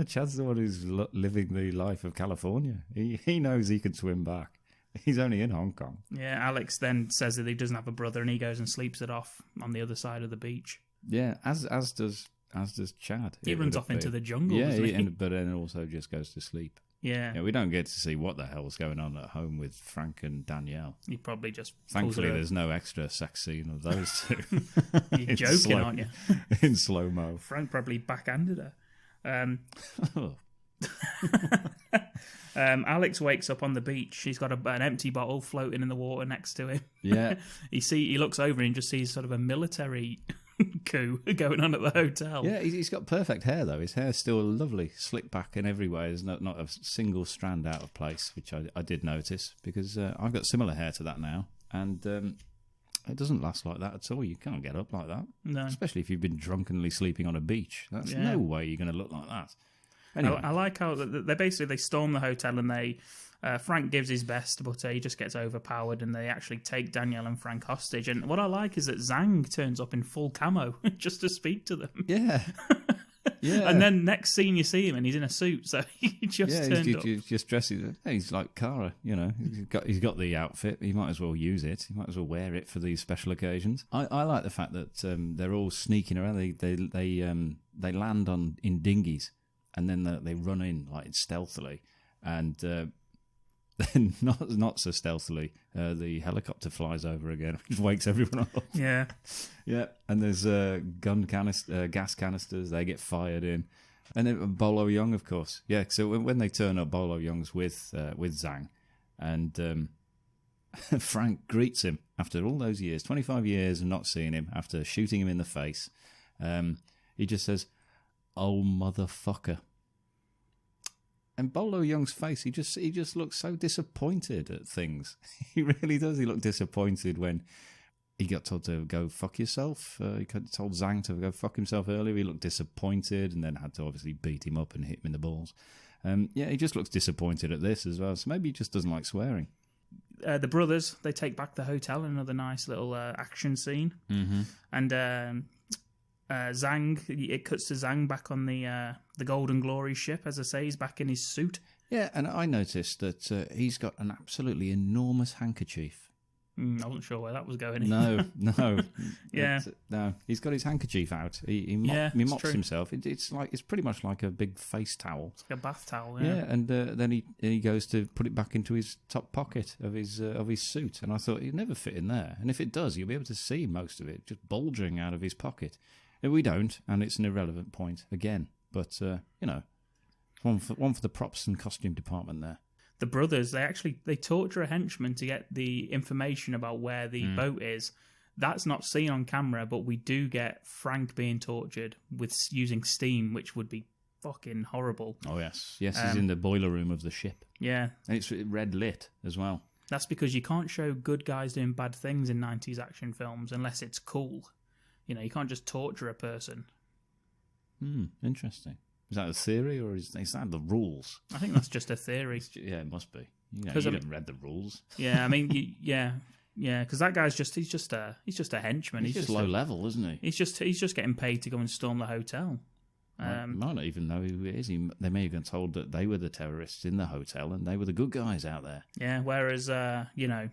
Chad's the one who's living the life of California. He knows he can swim back. He's only in Hong Kong. Yeah. Alex then says that he doesn't have a brother, and he goes and sleeps it off on the other side of the beach. Yeah, as does Chad. He runs off into the jungle. Yeah, but then also just goes to sleep. Yeah. We don't get to see what the hell's going on at home with Frank and Danielle. He probably just... Thankfully, there's no extra sex scene of those two. You're joking, aren't you? In slow-mo. Frank probably backhanded her. Alex wakes up on the beach. He's got an empty bottle floating in the water next to him. Yeah. He looks over and just sees sort of a military... coup going on at the hotel. Yeah, he's got perfect hair though. His hair's still lovely, slick back in every way. There's not a single strand out of place, which I did notice because I've got similar hair to that now, and it doesn't last like that at all. You can't get up like that, no. Especially if you've been drunkenly sleeping on a beach. That's no way you're going to look like that. Anyway. I like how they storm the hotel and they. Frank gives his best, but he just gets overpowered, and they actually take Danielle and Frank hostage. And what I like is that Zhang turns up in full camo just to speak to them. Yeah. Yeah. And then next scene you see him, and he's in a suit, so he just turned up. He's just dresses. He's like Cara, He's got the outfit. He might as well use it. He might as well wear it for these special occasions. I like the fact that they're all sneaking around. They land in dinghies, and then they run in like stealthily, and. Then not so stealthily, the helicopter flies over again, which wakes everyone up. Yeah, yeah. And there's gas canisters. They get fired in, and then Bolo Young, of course. Yeah. So when they turn up, Bolo Young's with Zhang, and Frank greets him after all those years, 25 years, and not seeing him after shooting him in the face. He just says, "Oh motherfucker." And Bolo Young's face, he just looks so disappointed at things. He really does. He looked disappointed when he got told to go fuck yourself. He told Zhang to go fuck himself earlier. He looked disappointed and then had to obviously beat him up and hit him in the balls. He just looks disappointed at this as well. So maybe he just doesn't like swearing. The brothers, they take back the hotel, another nice little action scene. Mm-hmm. And... Zhang, it cuts to Zhang back on the Golden Glory ship. As I say, he's back in his suit. Yeah, and I noticed that he's got an absolutely enormous handkerchief. I wasn't sure where that was going. No. Yeah. No, he's got his handkerchief out. He mops himself. It's pretty much like a big face towel. It's like a bath towel. Yeah, and then he goes to put it back into his top pocket of his suit, and I thought it'd never fit in there. And if it does, you'll be able to see most of it just bulging out of his pocket. We don't, and it's an irrelevant point again. But one for the props and costume department there. The brothers, they torture a henchman to get the information about where the boat is, That's not seen on camera, but we do get Frank being tortured with using steam, which would be fucking horrible. Oh, yes. Yes, he's in the boiler room of the ship. Yeah. And it's red lit as well. That's because you can't show good guys doing bad things in 90s action films unless it's cool. You know, you can't just torture a person. Interesting. Is that a theory or is that the rules? I think that's just a theory. Yeah, it must be. You know, 'Cause you haven't read the rules. Yeah, I mean, yeah, because that guy's he's just a henchman. He's just low level, isn't he? He's just getting paid to go and storm the hotel. Might not even know who it is. They may have been told that they were the terrorists in the hotel and they were the good guys out there. Yeah, whereas, you know,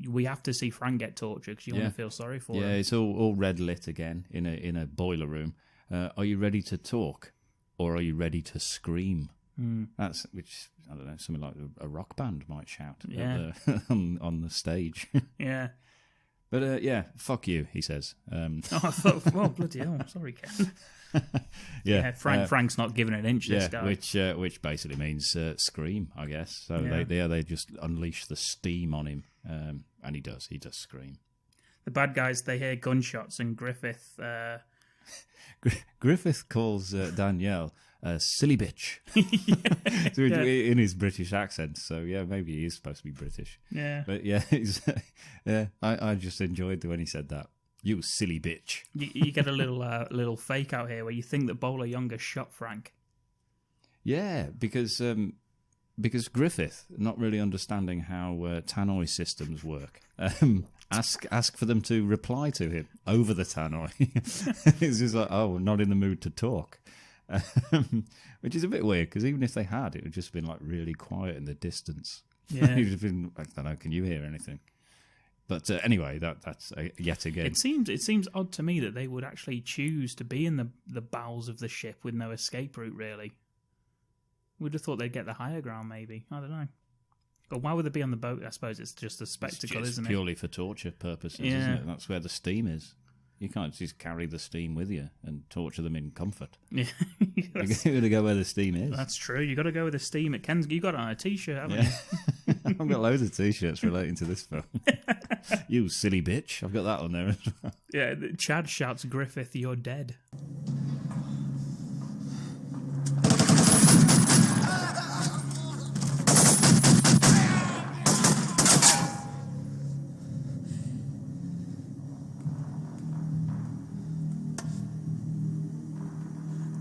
we have to see Frank get tortured because you want to feel sorry for him. Yeah, it's all red lit again in a boiler room. Are you ready to talk or are you ready to scream? That's, which, I don't know, something like a rock band might shout on the stage. Yeah. But, yeah, fuck you, he says. I thought, well, bloody hell, sorry, Ken. Yeah, Frank's not giving an inch. This guy, which basically means scream, I guess. So they just unleash the steam on him, and he does scream. The bad guys, they hear gunshots, and Griffith calls Danielle a silly bitch in his British accent. So yeah, maybe he is supposed to be British. Yeah, but yeah, I just enjoyed when he said that. You silly bitch. You get a little fake out here where you think that Bowler Younger shot Frank. Yeah, because Griffith, not really understanding how tannoy systems work, ask for them to reply to him over the tannoy. It's just like, oh, not in the mood to talk. Which is a bit weird, because even if they had, it would just been like really quiet in the distance. Yeah. You'd have been, I don't know, can you hear anything? But anyway, that's yet again. It seems odd to me that they would actually choose to be in the bowels of the ship with no escape route, really. We'd have thought they'd get the higher ground, maybe. I don't know. But why would they be on the boat? I suppose it's just a spectacle, isn't it? Purely for torture purposes, isn't it? That's where the steam is. You can't just carry the steam with you and torture them in comfort. Yeah. You've got to go where the steam is. That's true. You've got to go with the steam. You got it on a T-shirt, haven't you? I've got loads of T-shirts relating to this film. You silly bitch. I've got that on there as well. Yeah, Chad shouts, Griffith, you're dead.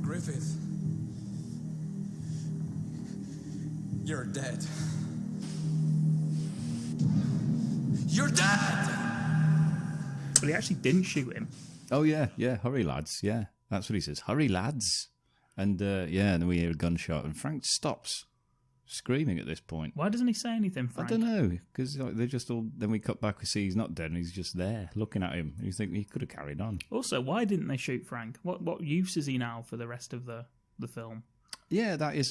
Griffith, you're dead. You're dead! But he actually didn't shoot him. Oh, yeah. Hurry, lads. Yeah, that's what he says. Hurry, lads. And, and then we hear a gunshot, and Frank stops screaming at this point. Why doesn't he say anything, Frank? I don't know, because they're just all... Then we cut back, we see he's not dead, and he's just there, looking at him. And you think he could have carried on. Also, why didn't they shoot Frank? What use is he now for the rest of the film? Yeah, that is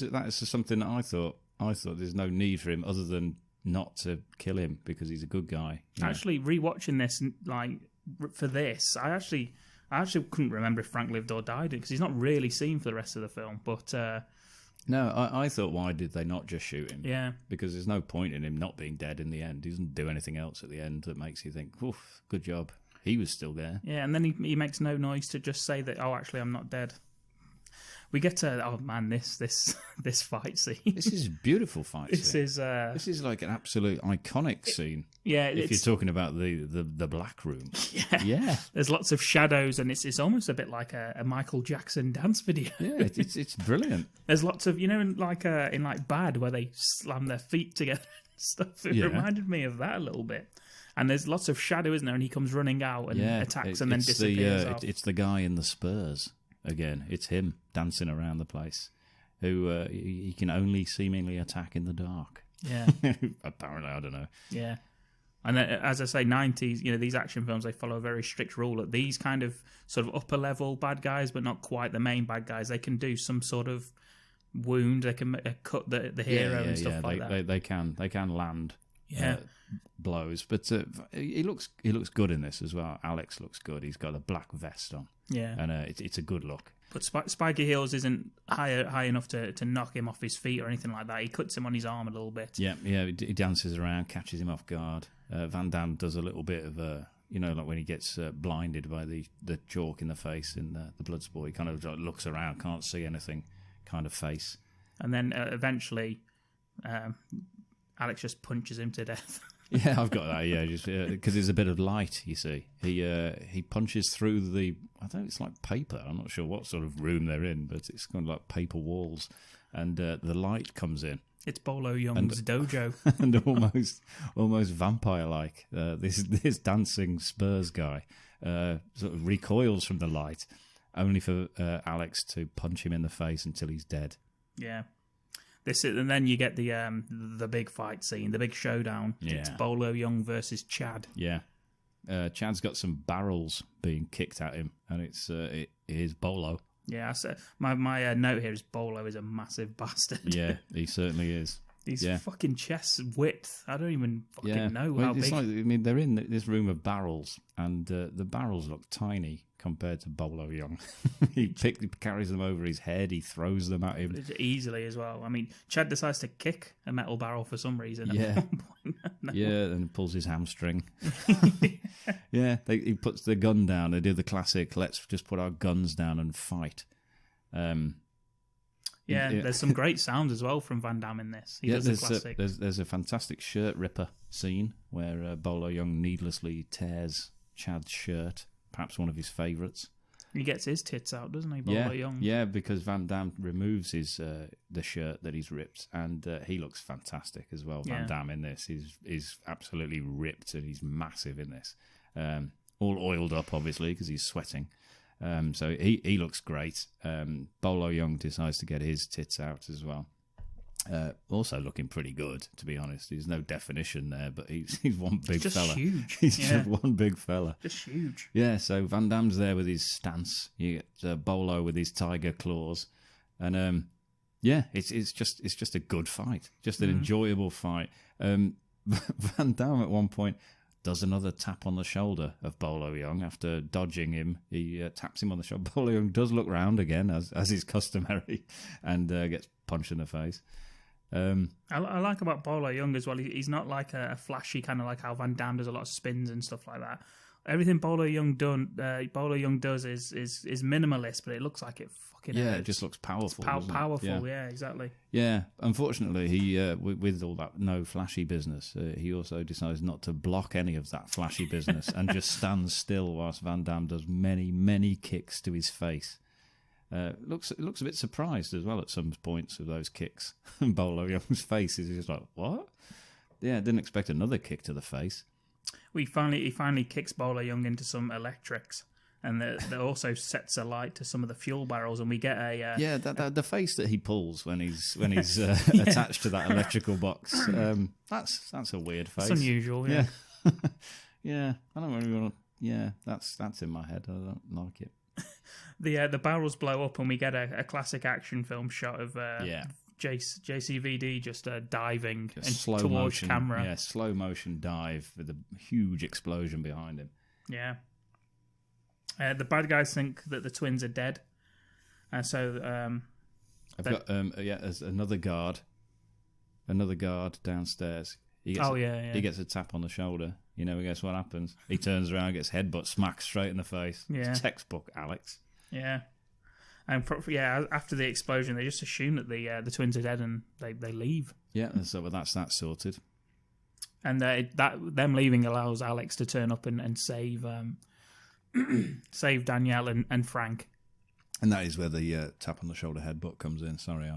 something that I thought there's no need for him other than not to kill him because he's a good guy. Actually, rewatching this, like, for this, I actually couldn't remember if Frank lived or died because he's not really seen for the rest of the film. But no, I thought, why did they not just shoot him? Yeah, because there's no point in him not being dead in the end. He doesn't do anything else at the end that makes you think, "Oof, good job." He was still there. Yeah, and then he makes no noise to just say that, "Oh, actually, I'm not dead." We get to this fight scene. This is a beautiful fight scene. This is like an absolute iconic scene. Yeah, if you're talking about the black room. Yeah. There's lots of shadows, and it's almost a bit like a Michael Jackson dance video. Yeah, it's brilliant. There's lots of in Bad where they slam their feet together and stuff. It reminded me of that a little bit. And there's lots of shadow, isn't there? And he comes running out and attacks and then disappears. It's the guy in the Spurs. Again, it's him dancing around the place, who he can only seemingly attack in the dark. Yeah. Apparently, I don't know. Yeah. And as I say, 90s, these action films, they follow a very strict rule that these kind of sort of upper level bad guys, but not quite the main bad guys, they can do some sort of wound, they can cut the hero and stuff like that. They can land blows, but he looks good in this as well. Alex looks good. He's got a black vest on. Yeah, and it's a good look. But Spiky Heels isn't high enough to knock him off his feet or anything like that. He cuts him on his arm a little bit. Yeah. He dances around, catches him off guard. Van Damme does a little bit of You know, like when he gets blinded by the chalk in the face in the Bloodsport, he kind of like, looks around, can't see anything, kind of face. And then eventually, Alex just punches him to death. Yeah, I've got that. Yeah, just because there's a bit of light. You see, he punches through the. I think it's like paper. I'm not sure what sort of room they're in, but it's kind of like paper walls, and the light comes in. It's Bolo Young's dojo, and almost vampire-like. This dancing Spurs guy sort of recoils from the light, only for Alex to punch him in the face until he's dead. Yeah. And then you get the big fight scene, the big showdown. Yeah. It's Bolo Young versus Chad. Yeah. Chad's got some barrels being kicked at him, and it is Bolo. Yeah, my note here is Bolo is a massive bastard. Yeah, he certainly is. He's fucking chest width. I don't even fucking know how big. Like, I mean, they're in this room of barrels, and the barrels look tiny compared to Bolo Young. He carries them over his head. He throws them at him easily as well. I mean, Chad decides to kick a metal barrel for some reason. Yeah, at one point. No. Yeah, and pulls his hamstring. Yeah, he puts the gun down. They do the classic, let's just put our guns down and fight. Yeah, there's some great sounds as well from Van Damme in this. He does the classic. There's a fantastic shirt ripper scene where Bolo Young needlessly tears Chad's shirt, perhaps one of his favourites. He gets his tits out, doesn't he, Bolo Young? Yeah, because Van Damme removes his the shirt that he's ripped, and he looks fantastic as well. Van Damme in this is absolutely ripped, and he's massive in this. All oiled up, obviously, because he's sweating. So he looks great. Bolo Young decides to get his tits out as well. Also looking pretty good, to be honest. There's no definition there, but he's one big just fella. Huge. He's just one big fella. Just huge. Yeah, so Van Damme's there with his stance. You get Bolo with his tiger claws. And it's just a good fight. Just an enjoyable fight. Van Damme at one point does another tap on the shoulder of Bolo Young after dodging him. He taps him on the shoulder. Bolo Young does look round again, as is customary, and gets punched in the face. I like about Bolo Young as well. He's not like a flashy kind of like how Van Damme does a lot of spins and stuff like that. Everything Bolo Young does is minimalist, but it looks like it fucking hurts. It just looks powerful. It's powerful, yeah, exactly. Yeah, unfortunately, he with all that no flashy business, he also decides not to block any of that flashy business and just stands still whilst Van Damme does many kicks to his face. Looks a bit surprised as well at some points of those kicks. Bolo Young's face is just like, what? Yeah, didn't expect another kick to the face. He finally kicks Bolo Young into some electrics, and that also sets a light to some of the fuel barrels, and we get a the face that he pulls when he's attached to that electrical box. That's a weird face. It's unusual. Yeah. Yeah. I don't really want to. Yeah, that's in my head. I don't like it. The barrels blow up, and we get a classic action film shot of JCVD just diving slow towards motion, camera. Yeah, slow motion dive with a huge explosion behind him. Yeah. The bad guys think that the twins are dead, so I've got there's another guard downstairs. He gets a tap on the shoulder. You know, guess what happens? He turns around, gets headbutt smacked straight in the face. Yeah. It's textbook, Alex. Yeah. And after the explosion, they just assume that the twins are dead, and they leave. Yeah, so that's that sorted. And them leaving allows Alex to turn up and save save Danielle and Frank. And that is where the tap on the shoulder headbutt comes in. Sorry,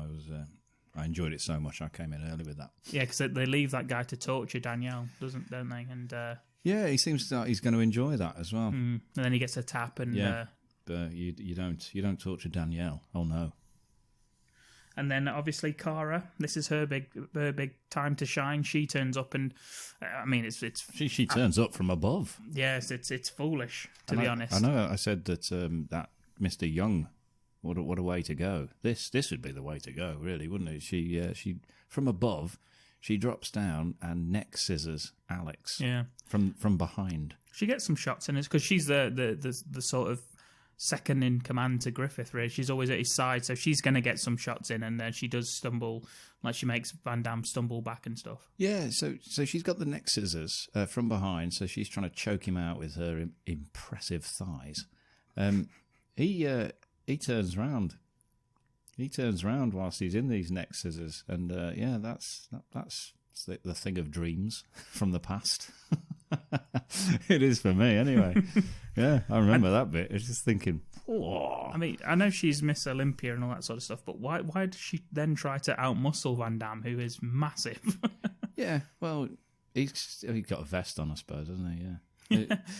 I enjoyed it so much I came in early with that. Yeah, because they leave that guy to torture Danielle, don't they? And he seems that he's going to enjoy that as well. And then he gets a tap, and but you don't torture Danielle. Oh no. And then obviously Cara, this is her big time to shine. She turns up, and I mean it's she turns up from above. Yes, it's foolish to be honest. I know. I said that that Mr. Young, what a way to go. This would be the way to go, really, wouldn't it? She from above, she drops down and neck scissors Alex. Yeah. From behind. She gets some shots in it because she's the sort of second in command to Griffith, really. She's always at his side, so she's going to get some shots in, and then she does stumble, like she makes Van Damme stumble back and stuff. Yeah, so she's got the neck scissors from behind, so she's trying to choke him out with her impressive thighs. He turns round. He turns round whilst he's in these neck scissors, and that's the thing of dreams from the past. It is for me, anyway. Yeah, I remember that bit. I was just thinking, oh. I mean, I know she's Miss Olympia and all that sort of stuff, but why does she then try to outmuscle Van Damme, who is massive? Yeah, well, he's got a vest on, I suppose, hasn't he? Yeah.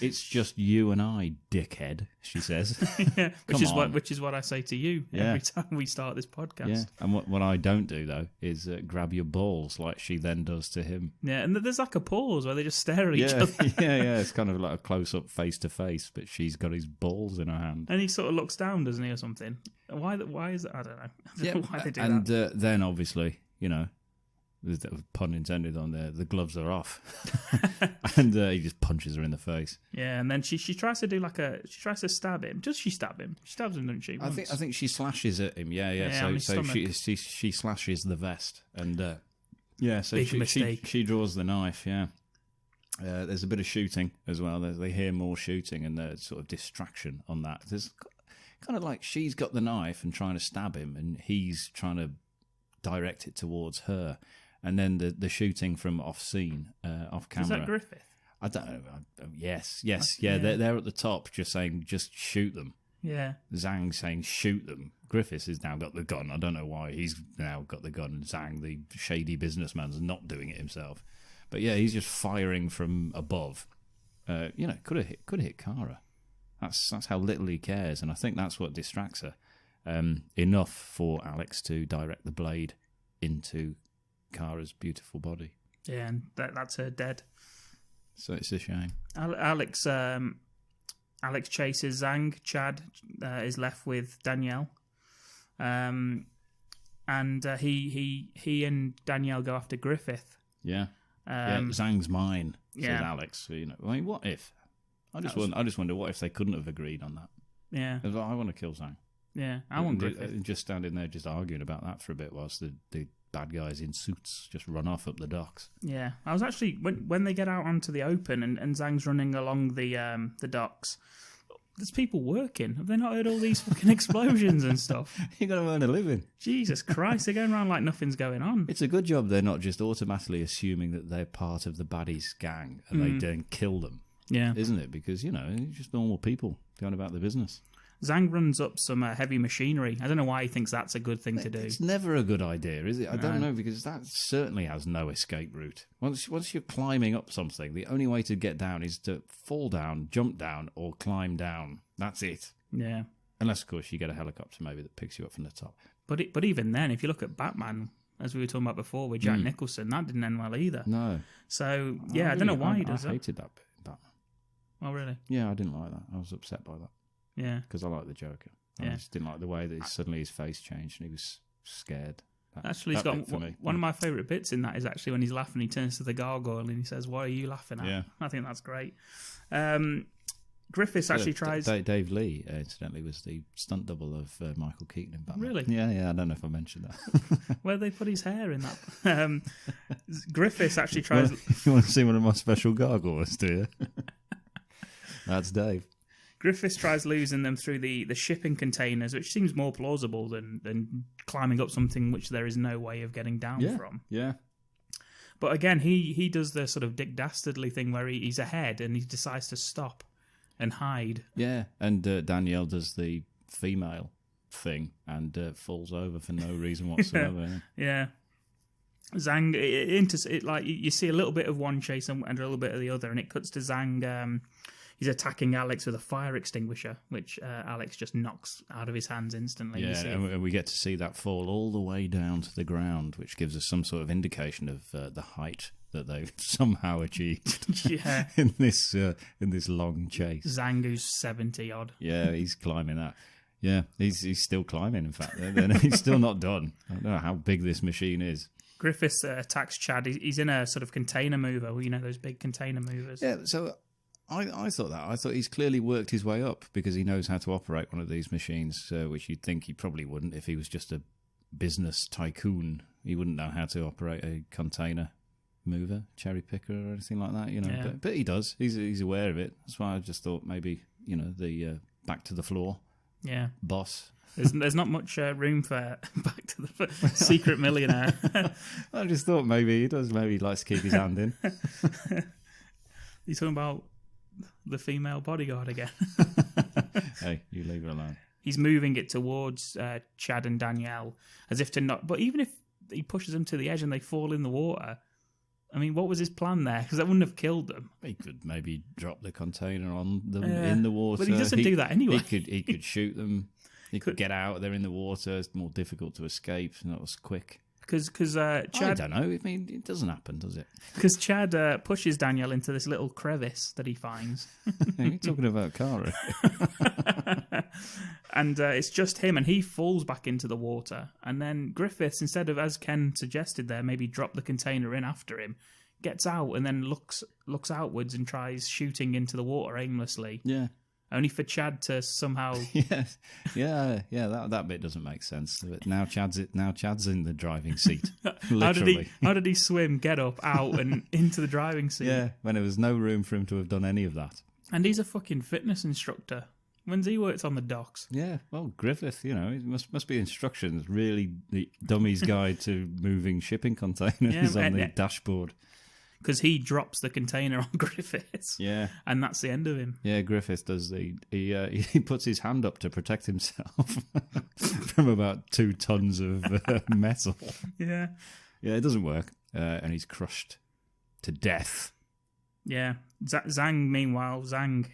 It's just you and I, dickhead, she says. Yeah, which is what I say to you every time we start this podcast. Yeah, and what I don't do, though, is grab your balls like she then does to him. Yeah, and there's like a pause where they just stare at each other. Yeah, it's kind of like a close-up face-to-face, but she's got his balls in her hand. And he sort of looks down, doesn't he, or something? Why is it? I don't know. I don't know why they do and that. Then, obviously, you know, there's a pun intended on there, the gloves are off. And he just punches her in the face. Yeah, and then she tries to do she tries to stab him. Does she stab him? She stabs him, doesn't she? I think she slashes at him. Yeah. So she slashes the vest, and so Big mistake. She draws the knife. Yeah. There's a bit of shooting as well. They hear more shooting, and there's sort of distraction on that. There's kind of like she's got the knife and trying to stab him, and he's trying to direct it towards her. And then the shooting from off scene, off camera. Is that Griffith? I don't know. Yes. Yeah. They're at the top just saying, just shoot them. Yeah. Zhang saying, shoot them. Griffiths has now got the gun. I don't know why he's now got the gun. Zhang, the shady businessman's not doing it himself. But yeah, he's just firing from above. Could have hit Kara. That's how little he cares. And I think that's what distracts her. Enough for Alex to direct the blade into Kara's beautiful body. Yeah, and that's her dead. So it's a shame. Alex chases Zhang. Chad is left with Danielle, and he and Danielle go after Griffith. Yeah, Zhang's mine. Says Alex. What if? I just wonder what if they couldn't have agreed on that. Yeah, I want to kill Zhang. Yeah, I want Griffith. Just standing there, just arguing about that for a bit, whilst the bad guys in suits just run off up the docks. Yeah, I was actually when they get out onto the open and Zhang's running along the docks. There's people working. Have they not heard all these fucking explosions and stuff? You got to earn a living. Jesus Christ, they're going around like nothing's going on. It's a good job they're not just automatically assuming that they're part of the baddies gang and they then kill them. Yeah, isn't it? Because just normal people going about the business. Zhang runs up some heavy machinery. I don't know why he thinks that's a good thing to do. It's never a good idea, is it? I don't know, because that certainly has no escape route. Once you're climbing up something, the only way to get down is to fall down, jump down, or climb down. That's it. Yeah. Unless, of course, you get a helicopter maybe that picks you up from the top. But even then, if you look at Batman, as we were talking about before with Jack Nicholson, that didn't end well either. No. So, yeah, I don't know why he does that. I hated that bit in Batman. Oh, really? Yeah, I didn't like that. I was upset by that. Yeah, because I like the Joker. I just didn't like the way that suddenly his face changed and he was scared. He's got one of my favourite bits in that is actually when he's laughing, he turns to the gargoyle and he says, "What are you laughing at?" Yeah, I think that's great. Griffiths actually tries. Dave Lee, incidentally, was the stunt double of Michael Keaton in Batman. Really? Yeah. I don't know if I mentioned that. Where they put his hair in that. Griffiths actually tries. You want to see one of my special gargoyles, do you? That's Dave. Griffiths tries losing them through the shipping containers, which seems more plausible than climbing up something which there is no way of getting down from. Yeah. But again, he does the sort of Dick Dastardly thing where he's ahead and he decides to stop and hide. Yeah, and Danielle does the female thing and falls over for no reason whatsoever. Yeah. Zhang, you see a little bit of one chase and a little bit of the other, and it cuts to Zhang. He's attacking Alex with a fire extinguisher, which Alex just knocks out of his hands instantly. Yeah, and we get to see that fall all the way down to the ground, which gives us some sort of indication of the height that they've somehow achieved. Yeah, in this long chase. Zhang, who's 70 odd. Yeah, he's climbing that. Yeah, he's still climbing. In fact, he's still not done. I don't know how big this machine is. Griffiths attacks Chad. He's in a sort of container mover. Those big container movers. Yeah, so I thought that. I thought he's clearly worked his way up because he knows how to operate one of these machines, which you'd think he probably wouldn't if he was just a business tycoon. He wouldn't know how to operate a container mover, cherry picker, or anything like that. Yeah. But he does. He's aware of it. That's why I just thought maybe the back to the floor. Yeah. Boss. There's not much room for back to the secret millionaire. I just thought maybe he does. Maybe he likes to keep his hand in. You're talking about the female bodyguard again. Hey, you leave her alone. He's moving it towards Chad and Danielle as if to not. But even if he pushes them to the edge and they fall in the water, I mean, what was his plan there? Because that wouldn't have killed them. He could maybe drop the container on them in the water. But he doesn't do that anyway. He could shoot them. He could get out. They're in the water. It's more difficult to escape. Not as quick. Because I Chad, don't know. I mean, it doesn't happen, does it? because Chad pushes Danielle into this little crevice that he finds, You're talking about Cara. and it's just him, and he falls back into the water. And then Griffiths, instead of, as Ken suggested there, maybe drop the container in after him, gets out and then looks outwards and tries shooting into the water aimlessly. Yeah. Only for Chad to somehow. Yeah. That bit doesn't make sense. But now Chad's in the driving seat. How Literally. did he swim, get up, out, and into the driving seat? Yeah, when there was no room for him to have done any of that. And he's a fucking fitness instructor. When's he worked on the docks? Yeah, well, Griffith, it must be instructions. Really, the dummy's guide to moving shipping containers on the dashboard. Because he drops the container on Griffiths. Yeah. And that's the end of him. Yeah, Griffith does he puts his hand up to protect himself from about 2 tons of metal. Yeah. Yeah, it doesn't work. And he's crushed to death. Yeah. Zhang, meanwhile,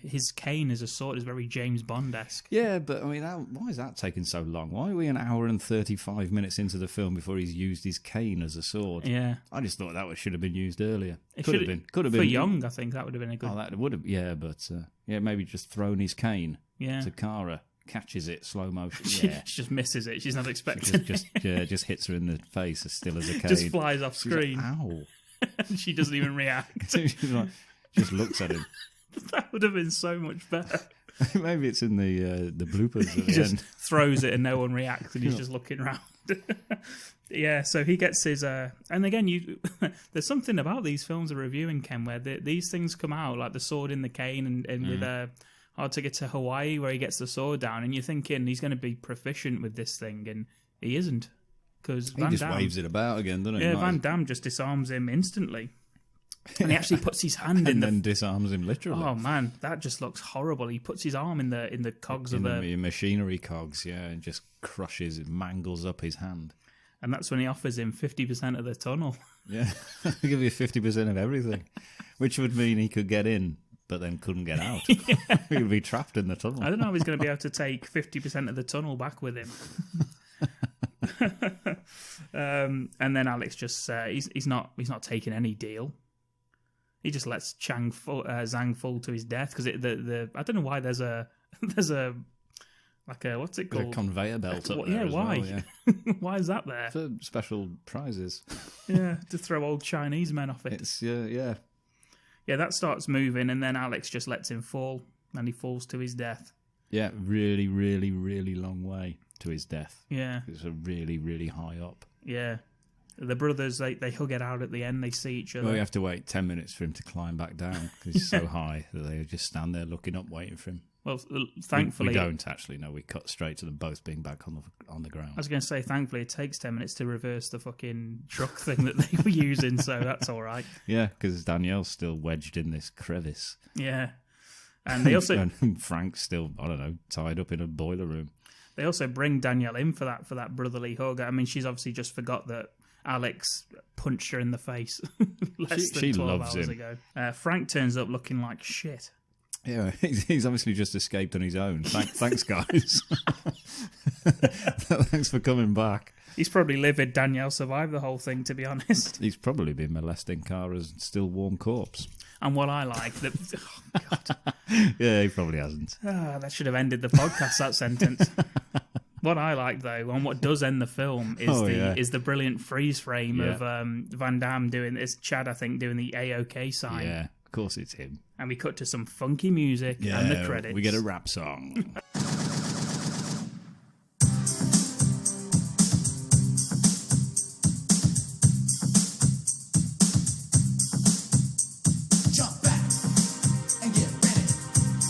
his cane as a sword is very James Bond-esque. Yeah, but I mean, why is that taking so long? Why are we an hour and 35 minutes into the film before he's used his cane as a sword? Yeah. I just thought that should have been used earlier. Could have been. For Young, I think that would have been a good... Oh, that would have... Yeah, but... maybe just thrown his cane to Cara. Catches it, slow motion. Yeah. She just misses it. She's not expecting it. Just hits her in the face as still as a cane. Just flies off screen. Like, ow. She doesn't even react. She's like, just looks at him. That would have been so much better. Maybe it's in the bloopers at he the just end. throws it and no one reacts and he's just looking around. Yeah, so he gets his... and again, there's something about these films we're reviewing, Ken, where these things come out, like the sword in the cane and with Hard to Get to Hawaii, where he gets the sword down, and you're thinking he's going to be proficient with this thing, and he isn't. Because He just waves it about again, doesn't he? Yeah, Van Damme just disarms him instantly. And he actually puts his hand in then disarms him literally. Oh man, that just looks horrible. He puts his arm in the cogs of the machinery cogs, and just crushes it, mangles up his hand. And that's when he offers him 50% of the tunnel. Yeah, I'll give you 50% of everything, which would mean he could get in, but then couldn't get out. He would be trapped in the tunnel. I don't know if he's going to be able to take 50% of the tunnel back with him. And then Alex just he's not taking any deal. He just lets Zhang fall to his death because I don't know why there's a like a what's it called, a conveyor belt up there. Yeah, why? Well, yeah. Why is that there? For special prizes. Yeah, to throw old Chinese men off it. It's yeah. That starts moving, and then Alex just lets him fall, and he falls to his death. Yeah, really, really, really long way to his death. Yeah, it's a really, really high up. Yeah. The brothers, they hug it out at the end. They see each other. Well, you have to wait 10 minutes for him to climb back down because he's so high that they just stand there looking up, waiting for him. Well, thankfully... We don't actually, no. We cut straight to them both being back on the ground. I was going to say, thankfully, it takes 10 minutes to reverse the fucking truck thing that they were using, so that's all right. Yeah, because Danielle's still wedged in this crevice. Yeah. And they also... and Frank's still, I don't know, tied up in a boiler room. They also bring Danielle in for that brotherly hug. I mean, she's obviously just forgot that Alex punched her in the face less than 12 hours ago. Frank turns up looking like shit. Yeah, he's obviously just escaped on his own. Thanks, guys. Thanks for coming back. He's probably livid Danielle survived the whole thing, to be honest. He's probably been molesting Cara's still warm corpse. And what I like... Oh, God. Yeah, he probably hasn't. That should have ended the podcast, that sentence. What I like, though, and what does end the film is the brilliant freeze frame of Van Damme doing this. Chad, I think, doing the A-OK sign. Yeah, course it's him. And we cut to some funky music and the credits. We get a rap song. Jump back and get ready,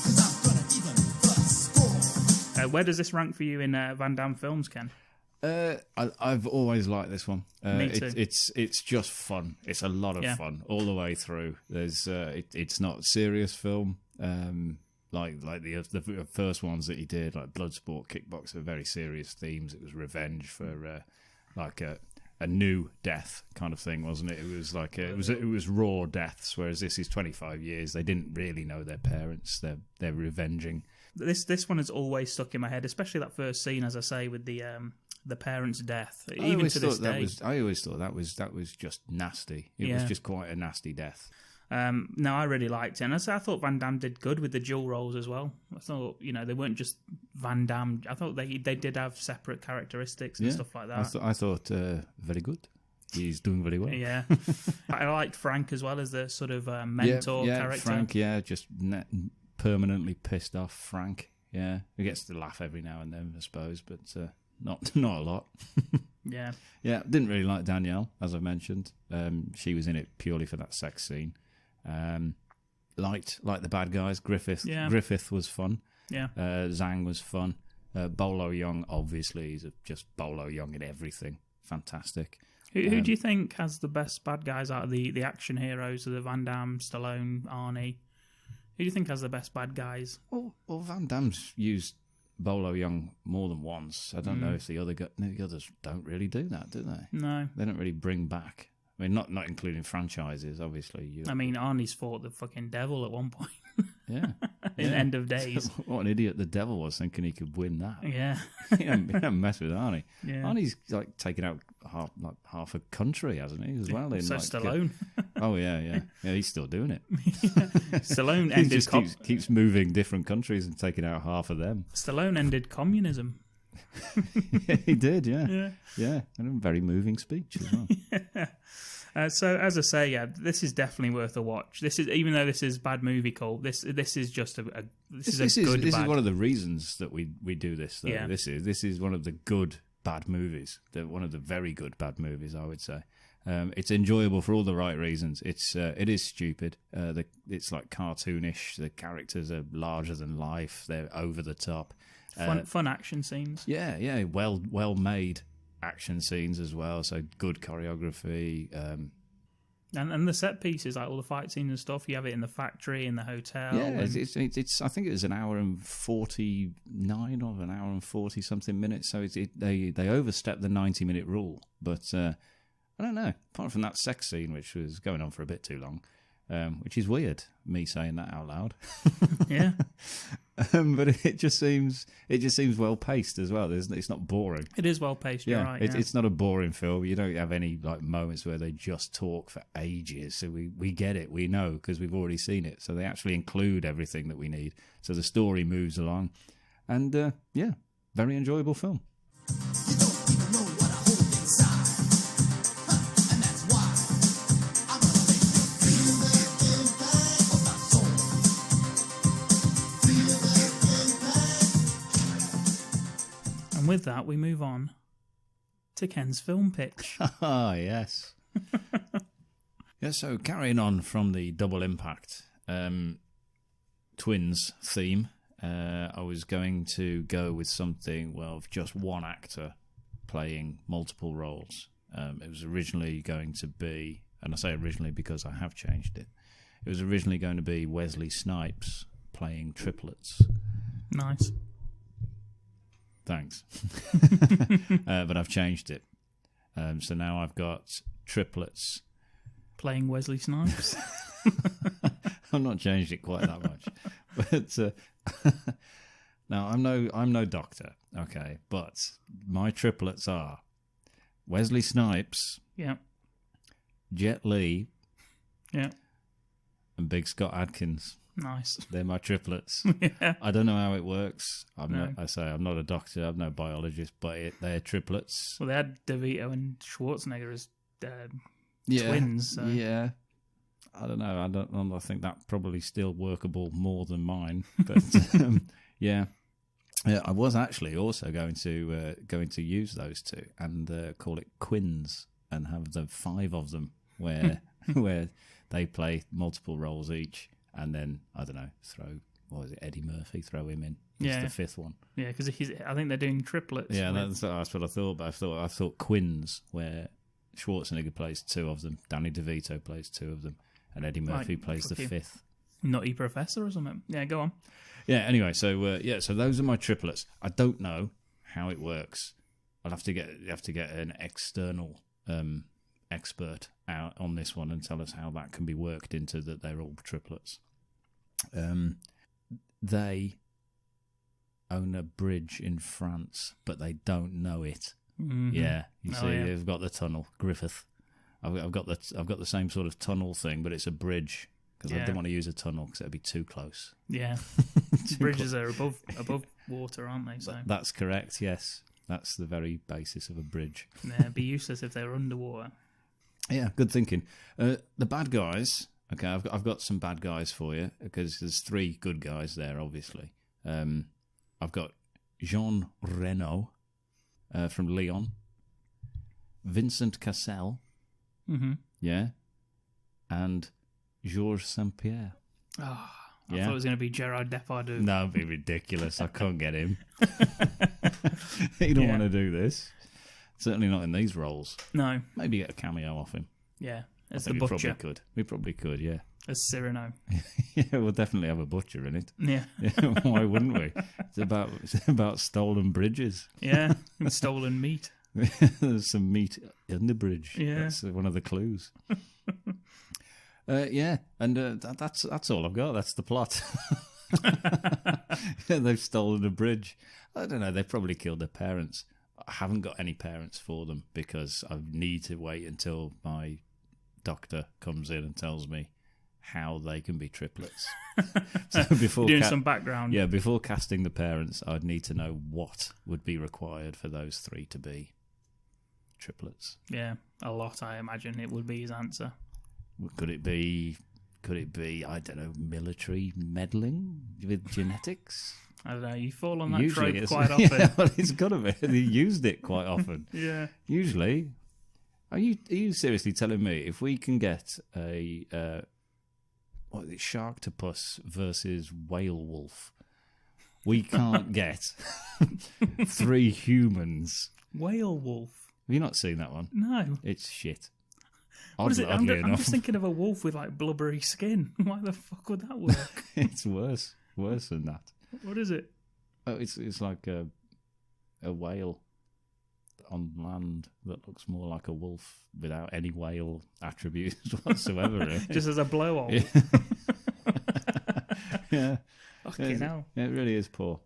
'cause I'm gonna even the score. Where does this rank for you in Van Damme films, Ken? I've always liked this one. Me too. It's just fun. It's a lot of fun all the way through. There's it's not a serious film. Like the first ones that he did, like Bloodsport, Kickboxer, very serious themes. It was revenge for like a new death kind of thing, wasn't it? It was like it was raw deaths. Whereas this is 25 years. They didn't really know their parents. They're revenging. This one has always stuck in my head, especially that first scene, as I say, with the parent's death. I Even always to this thought that day, I always thought that was just nasty. It was just quite a nasty death. No, I really liked it, and I thought Van Damme did good with the dual roles as well. I thought, they weren't just Van Damme. I thought they did have separate characteristics and stuff like that. I thought very good. He's doing very well. Yeah, I liked Frank as well as the sort of mentor character. Frank, just permanently pissed off Frank. Yeah, he gets to laugh every now and then, I suppose, but not a lot. Yeah, didn't really like Danielle, as I mentioned. She was in it purely for that sex scene. Liked the bad guys. Griffith was fun. Yeah, Zhang was fun. Bolo Young, obviously, he's just Bolo Young in everything. Fantastic. Who do you think has the best bad guys out of the action heroes, of the Van Damme, Stallone, Arnie? Who do you think has the best bad guys? Well, Van Damme's used Bolo Young more than once. I don't know if the others don't really do that, do they? No. They don't really bring back. I mean, not including franchises, obviously. I mean, Arnie's fought the fucking devil at one point. Yeah. In End of Days. What an idiot the devil was, thinking he could win that. Yeah. He don't mess with Arnie. Yeah. Arnie's like taken out half a country, hasn't he, as well? So Stallone. Oh, yeah. He's still doing it. Stallone He ended... just keeps moving different countries and taking out half of them. Stallone ended communism. Yeah, he did, yeah. And a very moving speech as well. So, as I say, this is definitely worth a watch. This is, even though this is bad movie cult, this is just a good This is one of the reasons that we do this, though. Yeah. This is one of the good bad movies. One of the very good bad movies, I would say. It's enjoyable for all the right reasons. It is stupid. It's like cartoonish. The characters are larger than life. They're over the top. Fun action scenes. Yeah. Well made action scenes as well. So good choreography. And the set pieces, like all the fight scenes and stuff. You have it in the factory, in the hotel. Yeah, it's. I think it was an hour and 49 or an hour and 40 something minutes. So they overstepped the 90-minute rule. But I don't know. Apart from that sex scene, which was going on for a bit too long, which is weird, me saying that out loud. Yeah. But it just seems well paced as well. It's not boring. It is well paced. You're right. It's not a boring film. You don't have any like moments where they just talk for ages. So we get it. We know because we've already seen it. So they actually include everything that we need. So the story moves along, and very enjoyable film. You don't even know what I hold inside. And that's why I'm gonna make you feel the impact of my soul. Feel the impact. And with that, we move on to Ken's film pitch. Ah, yes. So carrying on from the Double Impact twins theme, I was going to go with something, of just one actor playing multiple roles. It was originally going to be, and I say originally because I have changed it, it was originally going to be Wesley Snipes playing triplets. Nice. Thanks. But I've changed it. So now I've got triplets. Playing Wesley Snipes. I've not changed it quite that much. But now I'm no doctor, okay, but my triplets are Wesley Snipes, Yeah. Jet Li, Yeah. and Big Scott Adkins. Nice. They're my triplets. Yeah. I don't know how it works. I'm No. not a doctor. I'm no biologist, but they're triplets. Well, they had DeVito and Schwarzenegger as Yeah, twins. So. yeah. I don't know. I think that's probably still workable more than mine. But yeah, I was actually also going to use those two and call it Quins and have the 5 of them where where they play multiple roles each, and then I don't know, throw Eddie Murphy, throw him in. It's the 5th one. Yeah, because I think they're doing triplets. Yeah, that's what I thought. But I thought Quins, where Schwarzenegger plays 2 of them, Danny DeVito plays 2 of them, and Eddie Murphy plays the 5th. Nutty Professor or something. Yeah, go on. Yeah. Anyway, so so those are my triplets. I don't know how it works. I'll have to get an external expert out on this one and tell us how that can be worked into that they're all triplets. They own a bridge in France, but they don't know it. Mm-hmm. Yeah, you see, they've got the tunnel, Griffith. I've got the same sort of tunnel thing, but it's a bridge because I didn't want to use a tunnel because it'd be too close. Yeah, bridges are above water, aren't they? So that's correct. Yes, that's the very basis of a bridge. Yeah, it'd be useless if they were underwater. Yeah, good thinking. The bad guys. Okay, I've got some bad guys for you because there's 3 good guys there. Obviously, I've got Jean Reno from Leon, Vincent Cassel, yeah, and Georges St-Pierre. Oh, I thought it was going to be Gerard Depardieu. No, it'd be ridiculous. I can't get him. He don't want to do this. Certainly not in these roles. No. Maybe get a cameo off him. Yeah, as the butcher. We probably could, yeah. As Cyrano. Yeah, we'll definitely have a butcher in it. Yeah. Why wouldn't we? It's about stolen bridges. Yeah, and stolen meat. There's some meat in the bridge. Yeah. That's one of the clues. Yeah, and that's all I've got. That's the plot. Yeah, they've stolen a bridge. I don't know, they probably killed their parents. I haven't got any parents for them because I need to wait until my doctor comes in and tells me how they can be triplets. So before doing some background. Yeah, before casting the parents, I'd need to know what would be required for those 3 to be triplets. Yeah, a lot, I imagine it would be his answer. Could it be, I don't know, military meddling with genetics? I don't know, you fall on that Usually trope quite often. Yeah, well, it's got to be. They used it quite often. Yeah. Usually. Are you seriously telling me if we can get a Sharktopus versus whale wolf, we can't get 3 humans? Whale wolf? Have you not seen that one? No. It's shit. What is it? I'm just thinking of a wolf with like blubbery skin. Why the fuck would that work? It's worse than that. What is it? Oh, it's like a whale on land that looks more like a wolf without any whale attributes whatsoever. Really. Just as a blow-all. Yeah. Yeah. Fucking hell. Yeah, it really is poor.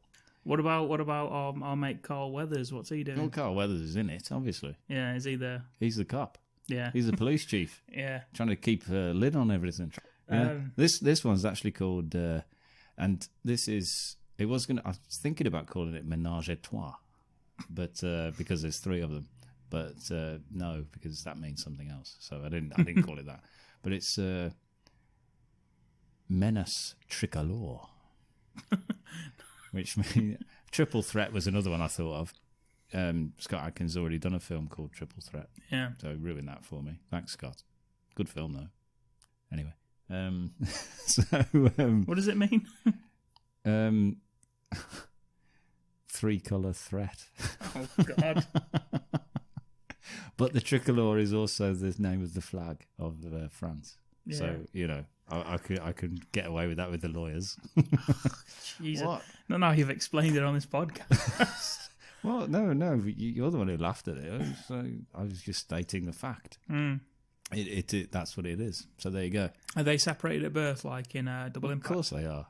What about our mate Carl Weathers? What's he doing? Well, Carl Weathers is in it, obviously. Yeah, is he there? He's the cop. Yeah. He's the police chief. Yeah. Trying to keep a lid on everything. Yeah. This one's actually called, and this is, I was thinking about calling it Ménage à Trois, but because there's 3 of them. But no, because that means something else. So I didn't call it that. But it's Menace Tricolore, which means Triple Threat was another one I thought of. Scott Adkins already done a film called Triple Threat. Yeah. So ruined that for me. Thanks, Scott. Good film though. Anyway, what does it mean? 3-colour threat. Oh God. But the tricolor is also the name of the flag of France. Yeah. So I could get away with that with the lawyers. Jesus. What? No, you've explained it on this podcast. Well, no, you're the one who laughed at it. I was just stating the fact. Mm. It that's what it is. So there you go. Are they separated at birth, like in Double Impact? Of course they are.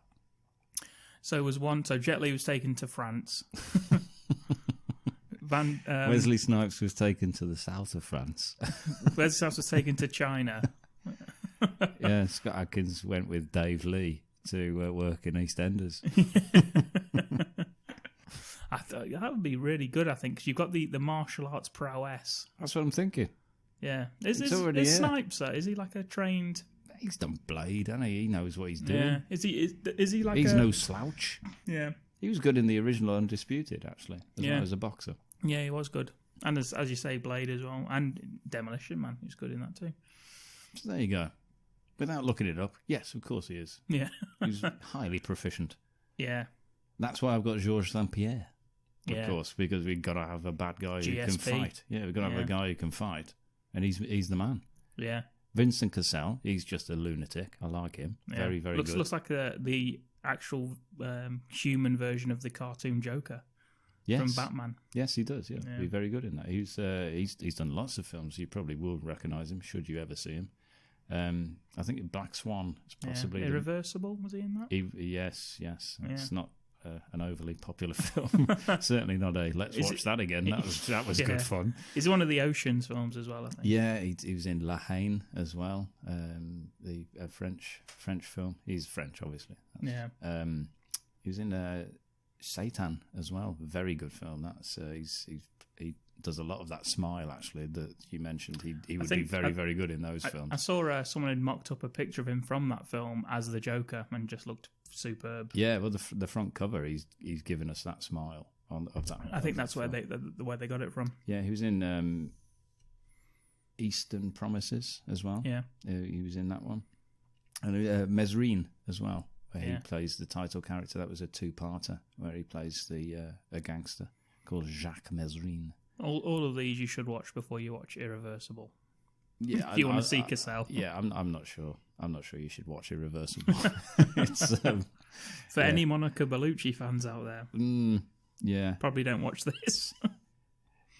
So Jet Li was taken to France. Wesley Snipes was taken to the south of France. Wesley Snipes was taken to China. Yeah, Scott Adkins went with Dave Lee to work in EastEnders. I thought that would be really good. I think because you've got the martial arts prowess. That's what I'm thinking. Yeah, is Snipes? Is he like a trained? He's done Blade, hasn't he? He knows what he's doing. Yeah. Is he like He's a... no slouch. Yeah. He was good in the original Undisputed, actually, as well as a boxer. Yeah, he was good. And as you say, Blade as well. And Demolition Man, he's good in that too. So there you go. Without looking it up, yes, of course he is. Yeah. He's highly proficient. Yeah. That's why I've got Georges St. Pierre, of Yeah. course, because we've got to have a bad guy who can GSP. fight. Yeah, we've got to have a guy who can fight. And he's the man. Yeah. Vincent Cassel, he's just a lunatic. I like him. Yeah. Very, very good. Looks like the actual human version of the cartoon Joker from Batman. Yes, he does. Yeah, he's very good in that. He's done lots of films. You probably will recognise him should you ever see him. I think Black Swan is possibly Irreversible. Was he in that? Yes. It's not an overly popular film. Certainly not a let's watch that again. That was good fun. He's one of the Ocean's films as well, I think. Yeah, he was in La Haine as well, the French film. He's French, obviously. He was in Satan as well. Very good film. That's he does a lot of that smile actually that you mentioned. He would be very good in those films. I saw someone had mocked up a picture of him from that film as the Joker and just looked superb. Yeah, well, the front cover, he's given us that smile of that. I think that's where they got it from. Yeah, he was in Eastern Promises as well. Yeah, he was in that one, and Mesrine as well, where he plays the title character. That was a two-parter where he plays a gangster called Jacques Mesrine. All of these you should watch before you watch Irreversible. Yeah, if you want to see Cassel. Yeah, I'm not sure. I'm not sure you should watch Irreversible. It's for any Monica Bellucci fans out there. Yeah, probably don't watch this.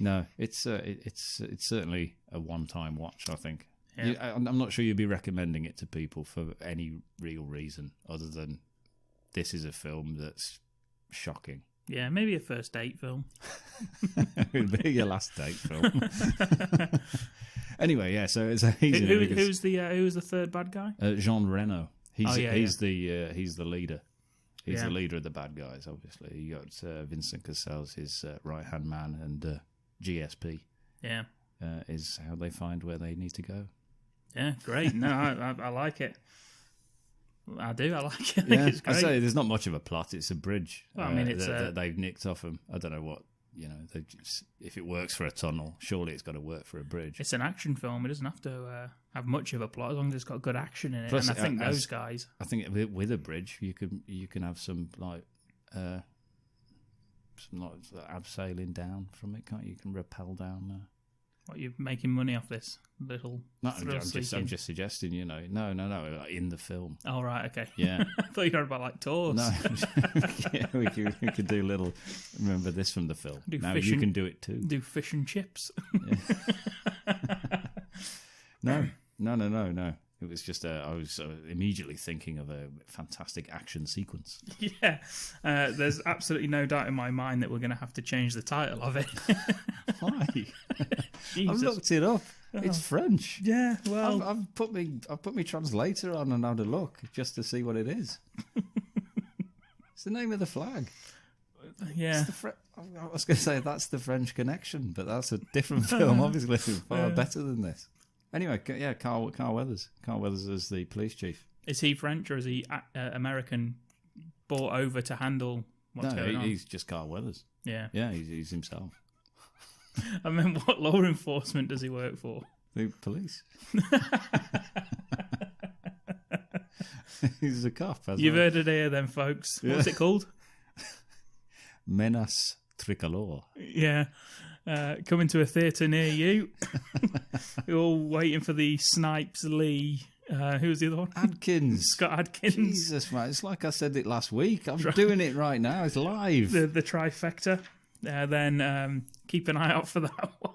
No, it's certainly a one-time watch. I think. Yeah. I'm not sure you'd be recommending it to people for any real reason other than this is a film that's shocking. Yeah, maybe a first date film. It'd be your last date film. Anyway, yeah. So who's the third bad guy? Jean Reno. He's the leader. He's Yeah. the leader of the bad guys. Obviously, you got Vincent Cassel's his right hand man, and GSP. Yeah, is how they find where they need to go. Yeah, great. No, I like it. I do. I like it. I think it's great. I say there's not much of a plot. It's a bridge. Well, I mean, it's that they've nicked off them. I don't know what if it works for a tunnel, surely it's got to work for a bridge. It's an action film. It doesn't have to have much of a plot as long as it's got good action in it. Plus, and I think those guys. I think with a bridge, you can have some abseiling down from it, can't you? You can rappel down. What, you're making money off this little? No, I'm just suggesting. No, in the film. Oh right, okay. Yeah, I thought you were about like tours. No, yeah, we could do little. Remember this from the film. Now you can do it too. Do fish and chips. No. It was just I was immediately thinking of a fantastic action sequence. Yeah, there's absolutely no doubt in my mind that we're going to have to change the title of it. Why? I've looked it up. It's French. Yeah, well, I've put me translator on and had a look just to see what it is. It's the name of the flag. Yeah. I was going to say that's the French Connection, but that's a different film. Obviously, far better than this. Anyway, yeah, Carl Weathers. Carl Weathers is the police chief. Is he French or is he American? Brought over to handle what's going on? He's just Carl Weathers. Yeah, he's himself. I mean, what law enforcement does he work for? The police. He's a cop. You've heard it here, then, folks. What's it called? Menace Tricolore. Yeah. Coming to a theatre near you. We're all waiting for the Snipes Lee. Who was the other one? Adkins. Scott Adkins. Jesus, man. It's like I said it last week. I'm doing it right now. It's live. The trifecta. Then keep an eye out for that one.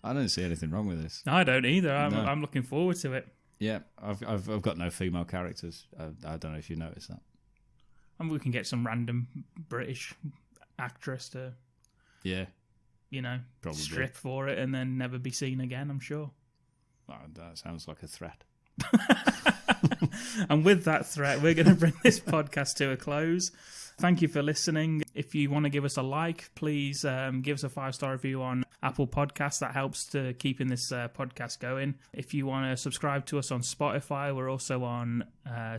I don't see anything wrong with this. I don't either. I'm looking forward to it. Yeah, I've got no female characters. I don't know if you noticed that. And we can get some random British actress to... Yeah. Probably strip for it and then never be seen again, I'm sure. Oh, that sounds like a threat. And with that threat, we're going to bring this podcast to a close. Thank you for listening. If you want to give us a like, please give us a 5-star review on Apple Podcasts. That helps to keeping this podcast going. If you want to subscribe to us on Spotify, we're also on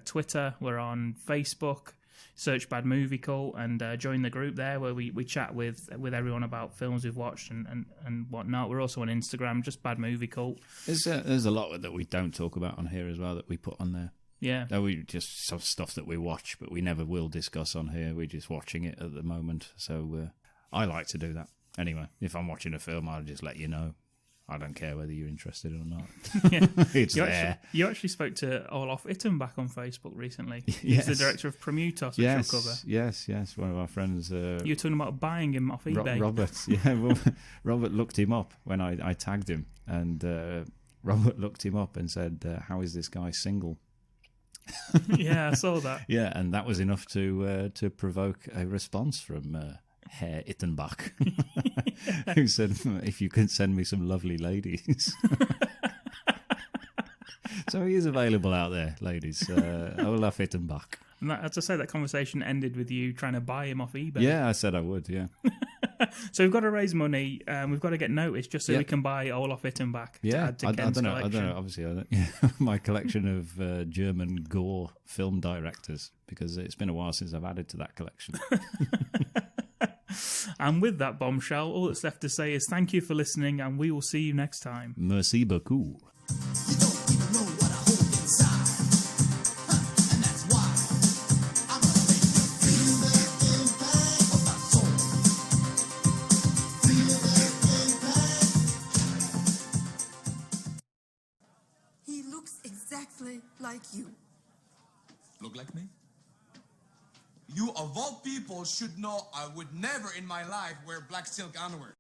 Twitter. We're on Facebook. Search Bad Movie Cult and join the group there where we chat with everyone about films we've watched and whatnot. We're also on Instagram, just Bad Movie Cult. There's a lot that we don't talk about on here as well that we put on there. Yeah. We just stuff that we watch, but we never will discuss on here. We're just watching it at the moment. So I like to do that. Anyway, if I'm watching a film, I'll just let you know. I don't care whether you're interested or not. Yeah. It's there. You actually spoke to Olof Ittenbach on Facebook recently. Yes. He's the director of Prometheus, which Yes, we'll cover. yes. One of our friends. You were talking about buying him off eBay. Robert, yeah. Well, Robert looked him up when I tagged him, and Robert looked him up and said, "How is this guy single?" Yeah, I saw that. Yeah, and that was enough to provoke a response from Herr Ittenbach, who said, "If you can send me some lovely ladies." So he is available out there, ladies. Olaf Ittenbach. And that, as I say, that conversation ended with you trying to buy him off eBay. Yeah, I said I would, yeah. So we've got to raise money. We've got to get noticed just so we can buy Olaf Ittenbach to add to Ken's collection. I don't know. Obviously, my collection of German gore film directors, because it's been a while since I've added to that collection. And with that bombshell, all that's left to say is thank you for listening, and we will see you next time. Merci beaucoup. You don't even know what I hold inside. And that's why I'm gonna make you feel the impact of my soul. Feel the impact. He looks exactly like you. Look like me? You, of all people, should know I would never in my life wear black silk underwear.